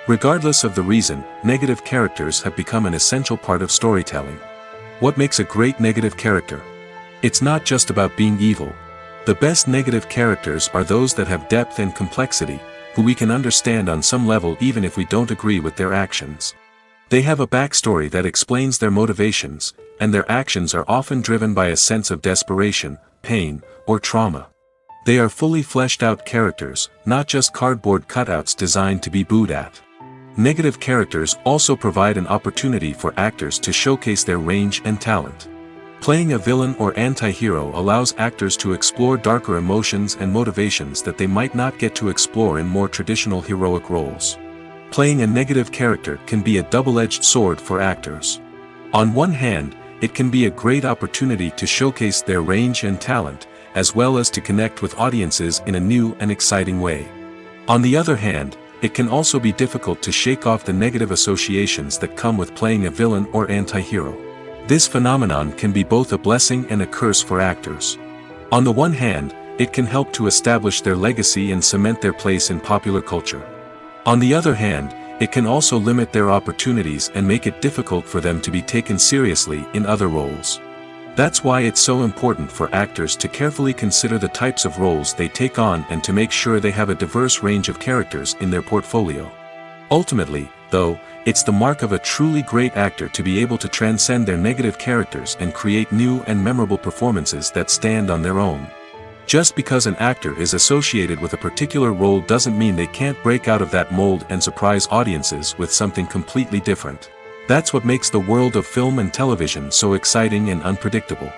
Regardless of the reason, negative characters have become an essential part of storytelling. What makes a great negative character? It's not just about being evil. The best negative characters are those that have depth and complexity, who we can understand on some level even if we don't agree with their actions. They have a backstory that explains their motivations, and their actions are often driven by a sense of desperation, pain, or trauma. They are fully fleshed out characters, not just cardboard cutouts designed to be booed at. Negative characters also provide an opportunity for actors to showcase their range and talent. Playing a villain or anti-hero allows actors to explore darker emotions and motivations that they might not get to explore in more traditional heroic roles. Playing a negative character can be a double-edged sword for actors. On one hand, it can be a great opportunity to showcase their range and talent, as well as to connect with audiences in a new and exciting way. On the other hand, it can also be difficult to shake off the negative associations that come with playing a villain or anti-hero. This phenomenon can be both a blessing and a curse for actors. On the one hand, it can help to establish their legacy and cement their place in popular culture. On the other hand, it can also limit their opportunities and make it difficult for them to be taken seriously in other roles. That's why it's so important for actors to carefully consider the types of roles they take on and to make sure they have a diverse range of characters in their portfolio. Ultimately, though, it's the mark of a truly great actor to be able to transcend their negative characters and create new and memorable performances that stand on their own. Just because an actor is associated with a particular role doesn't mean they can't break out of that mold and surprise audiences with something completely different. That's what makes the world of film and television so exciting and unpredictable.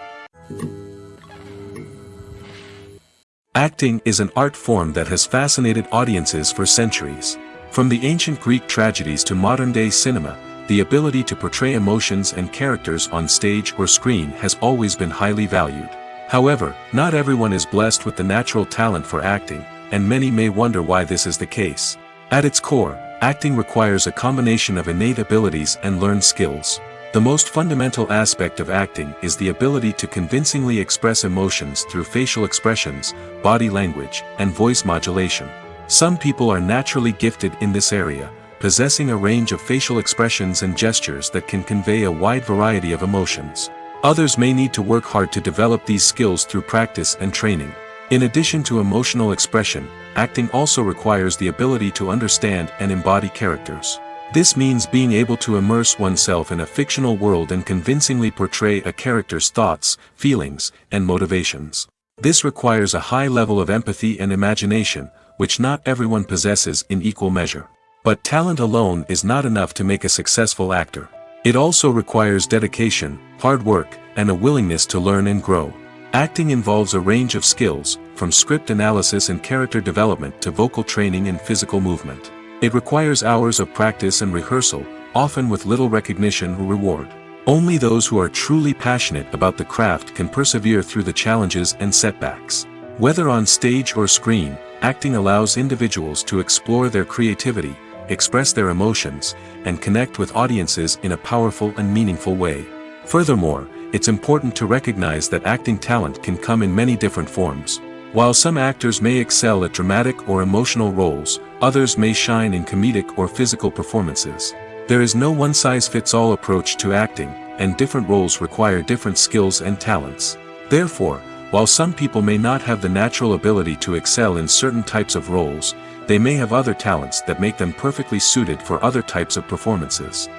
Acting is an art form that has fascinated audiences for centuries. From the ancient Greek tragedies to modern-day cinema, the ability to portray emotions and characters on stage or screen has always been highly valued. However, not everyone is blessed with the natural talent for acting, and many may wonder why this is the case. At its core, acting requires a combination of innate abilities and learned skills. The most fundamental aspect of acting is the ability to convincingly express emotions through facial expressions, body language, and voice modulation. Some people are naturally gifted in this area, possessing a range of facial expressions and gestures that can convey a wide variety of emotions. Others may need to work hard to develop these skills through practice and training. In addition to emotional expression, acting also requires the ability to understand and embody characters. This means being able to immerse oneself in a fictional world and convincingly portray a character's thoughts, feelings, and motivations. This requires a high level of empathy and imagination, which not everyone possesses in equal measure. But talent alone is not enough to make a successful actor. It also requires dedication, hard work, and a willingness to learn and grow. Acting involves a range of skills, from script analysis and character development to vocal training and physical movement. It requires hours of practice and rehearsal, often with little recognition or reward. Only those who are truly passionate about the craft can persevere through the challenges and setbacks. Whether on stage or screen, acting allows individuals to explore their creativity, express their emotions, and connect with audiences in a powerful and meaningful way. Furthermore, it's important to recognize that acting talent can come in many different forms. While some actors may excel at dramatic or emotional roles, others may shine in comedic or physical performances. There is no one-size-fits-all approach to acting, and different roles require different skills and talents. Therefore, while some people may not have the natural ability to excel in certain types of roles, they may have other talents that make them perfectly suited for other types of performances.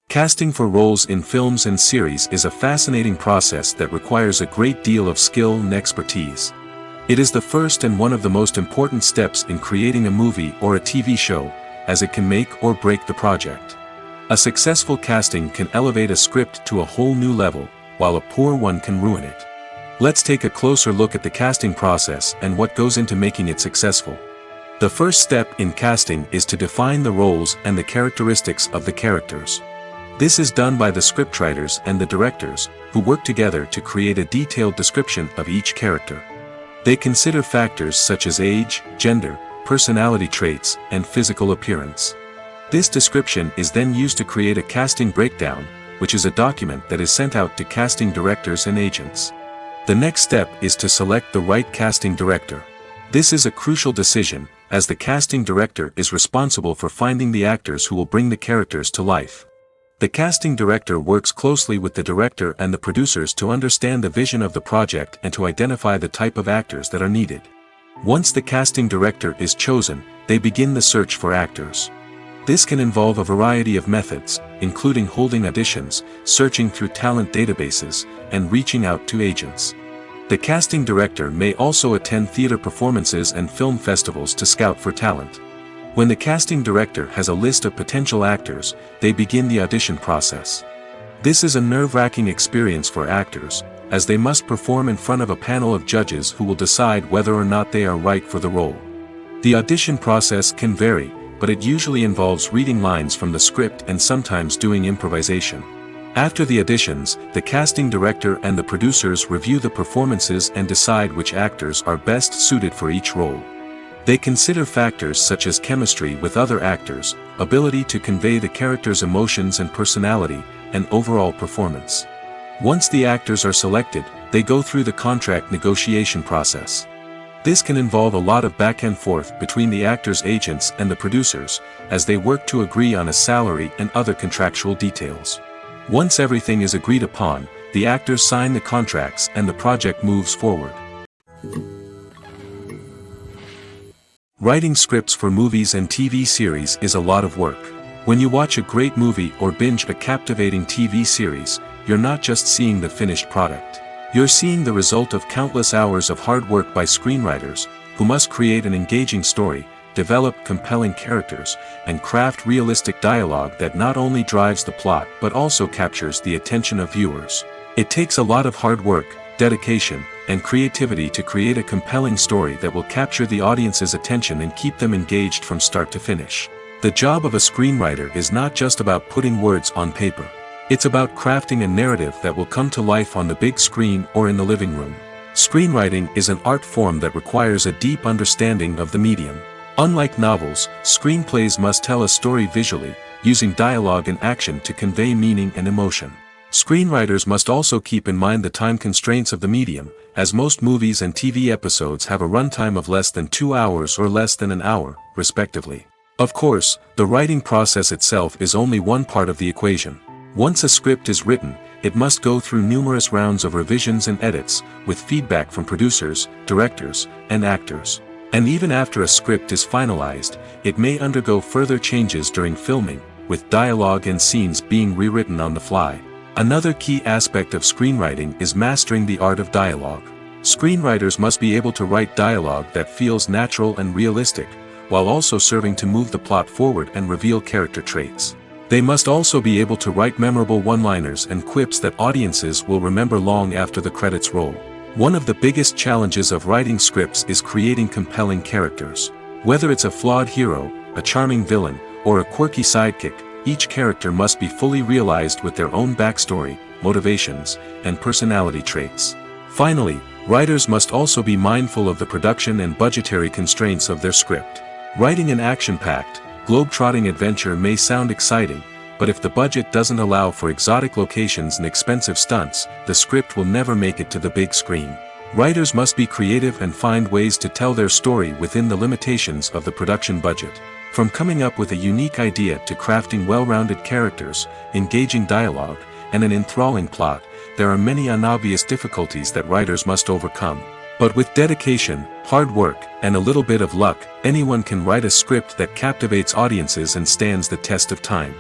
Casting for roles in films and series is a fascinating process that requires a great deal of skill and expertise. It is the first and one of the most important steps in creating a movie or a TV show, as it can make or break the project. A successful casting can elevate a script to a whole new level, while a poor one can ruin it. Let's take a closer look at the casting process and what goes into making it successful. The first step in casting is to define the roles and the characteristics of the characters. This is done by the scriptwriters and the directors, who work together to create a detailed description of each character. They consider factors such as age, gender, personality traits, and physical appearance. This description is then used to create a casting breakdown, which is a document that is sent out to casting directors and agents. The next step is to select the right casting director. This is a crucial decision, as the casting director is responsible for finding the actors who will bring the characters to life. The casting director works closely with the director and the producers to understand the vision of the project and to identify the type of actors that are needed. Once the casting director is chosen, they begin the search for actors. This can involve a variety of methods, including holding auditions, searching through talent databases, and reaching out to agents. The casting director may also attend theater performances and film festivals to scout for talent. When the casting director has a list of potential actors, they begin the audition process. This is a nerve-wracking experience for actors, as they must perform in front of a panel of judges who will decide whether or not they are right for the role. The audition process can vary, but it usually involves reading lines from the script and sometimes doing improvisation. After the auditions, the casting director and the producers review the performances and decide which actors are best suited for each role. They consider factors such as chemistry with other actors, ability to convey the character's emotions and personality, and overall performance. Once the actors are selected, they go through the contract negotiation process. This can involve a lot of back and forth between the actors' agents and the producers, as they work to agree on a salary and other contractual details. Once everything is agreed upon, the actors sign the contracts and the project moves forward. Writing scripts for movies and TV series is a lot of work. When you watch a great movie or binge a captivating TV series, you're not just seeing the finished product. You're seeing the result of countless hours of hard work by screenwriters, who must create an engaging story, develop compelling characters, and craft realistic dialogue that not only drives the plot but also captures the attention of viewers. It takes a lot of hard work, dedication, and creativity to create a compelling story that will capture the audience's attention and keep them engaged from start to finish. The job of a screenwriter is not just about putting words on paper. It's about crafting a narrative that will come to life on the big screen or in the living room. Screenwriting is an art form that requires a deep understanding of the medium. Unlike novels, screenplays must tell a story visually, using dialogue and action to convey meaning and emotion. Screenwriters must also keep in mind the time constraints of the medium, as most movies and TV episodes have a runtime of less than 2 hours or less than an hour, respectively. Of course, the writing process itself is only one part of the equation. Once a script is written, it must go through numerous rounds of revisions and edits, with feedback from producers, directors, and actors. And even after a script is finalized, it may undergo further changes during filming, with dialogue and scenes being rewritten on the fly. Another key aspect of screenwriting is mastering the art of dialogue. Screenwriters must be able to write dialogue that feels natural and realistic, while also serving to move the plot forward and reveal character traits. They must also be able to write memorable one-liners and quips that audiences will remember long after the credits roll. One of the biggest challenges of writing scripts is creating compelling characters. Whether it's a flawed hero, a charming villain, or a quirky sidekick, each character must be fully realized with their own backstory, motivations, and personality traits. Finally, writers must also be mindful of the production and budgetary constraints of their script. Writing an action-packed, globe-trotting adventure may sound exciting, but if the budget doesn't allow for exotic locations and expensive stunts, the script will never make it to the big screen. Writers must be creative and find ways to tell their story within the limitations of the production budget. From coming up with a unique idea to crafting well-rounded characters, engaging dialogue, and an enthralling plot, there are many unobvious difficulties that writers must overcome. But with dedication, hard work, and a little bit of luck, anyone can write a script that captivates audiences and stands the test of time.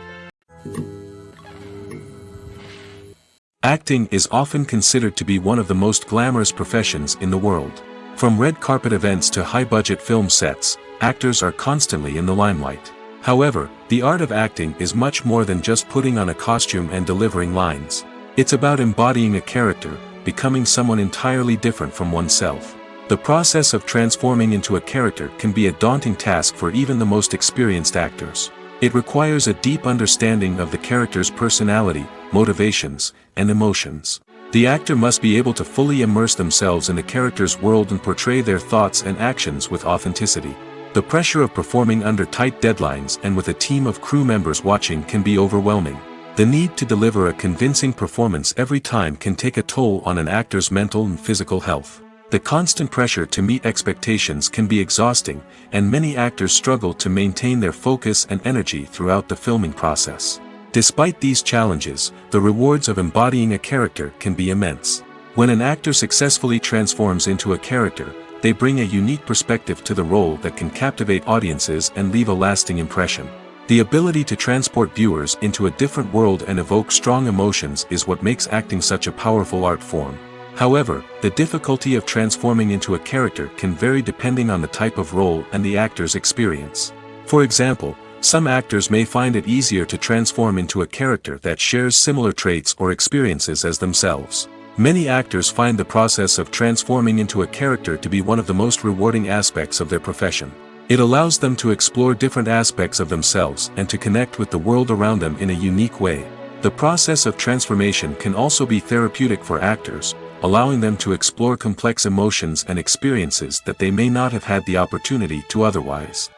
Acting is often considered to be one of the most glamorous professions in the world. From red carpet events to high-budget film sets, actors are constantly in the limelight. However, the art of acting is much more than just putting on a costume and delivering lines. It's about embodying a character, becoming someone entirely different from oneself. The process of transforming into a character can be a daunting task for even the most experienced actors. It requires a deep understanding of the character's personality, motivations, and emotions. The actor must be able to fully immerse themselves in the character's world and portray their thoughts and actions with authenticity. The pressure of performing under tight deadlines and with a team of crew members watching can be overwhelming. The need to deliver a convincing performance every time can take a toll on an actor's mental and physical health. The constant pressure to meet expectations can be exhausting, and many actors struggle to maintain their focus and energy throughout the filming process. Despite these challenges, the rewards of embodying a character can be immense. When an actor successfully transforms into a character, they bring a unique perspective to the role that can captivate audiences and leave a lasting impression. The ability to transport viewers into a different world and evoke strong emotions is what makes acting such a powerful art form. However, the difficulty of transforming into a character can vary depending on the type of role and the actor's experience. For example, some actors may find it easier to transform into a character that shares similar traits or experiences as themselves. Many actors find the process of transforming into a character to be one of the most rewarding aspects of their profession. It allows them to explore different aspects of themselves and to connect with the world around them in a unique way. The process of transformation can also be therapeutic for actors, allowing them to explore complex emotions and experiences that they may not have had the opportunity to otherwise.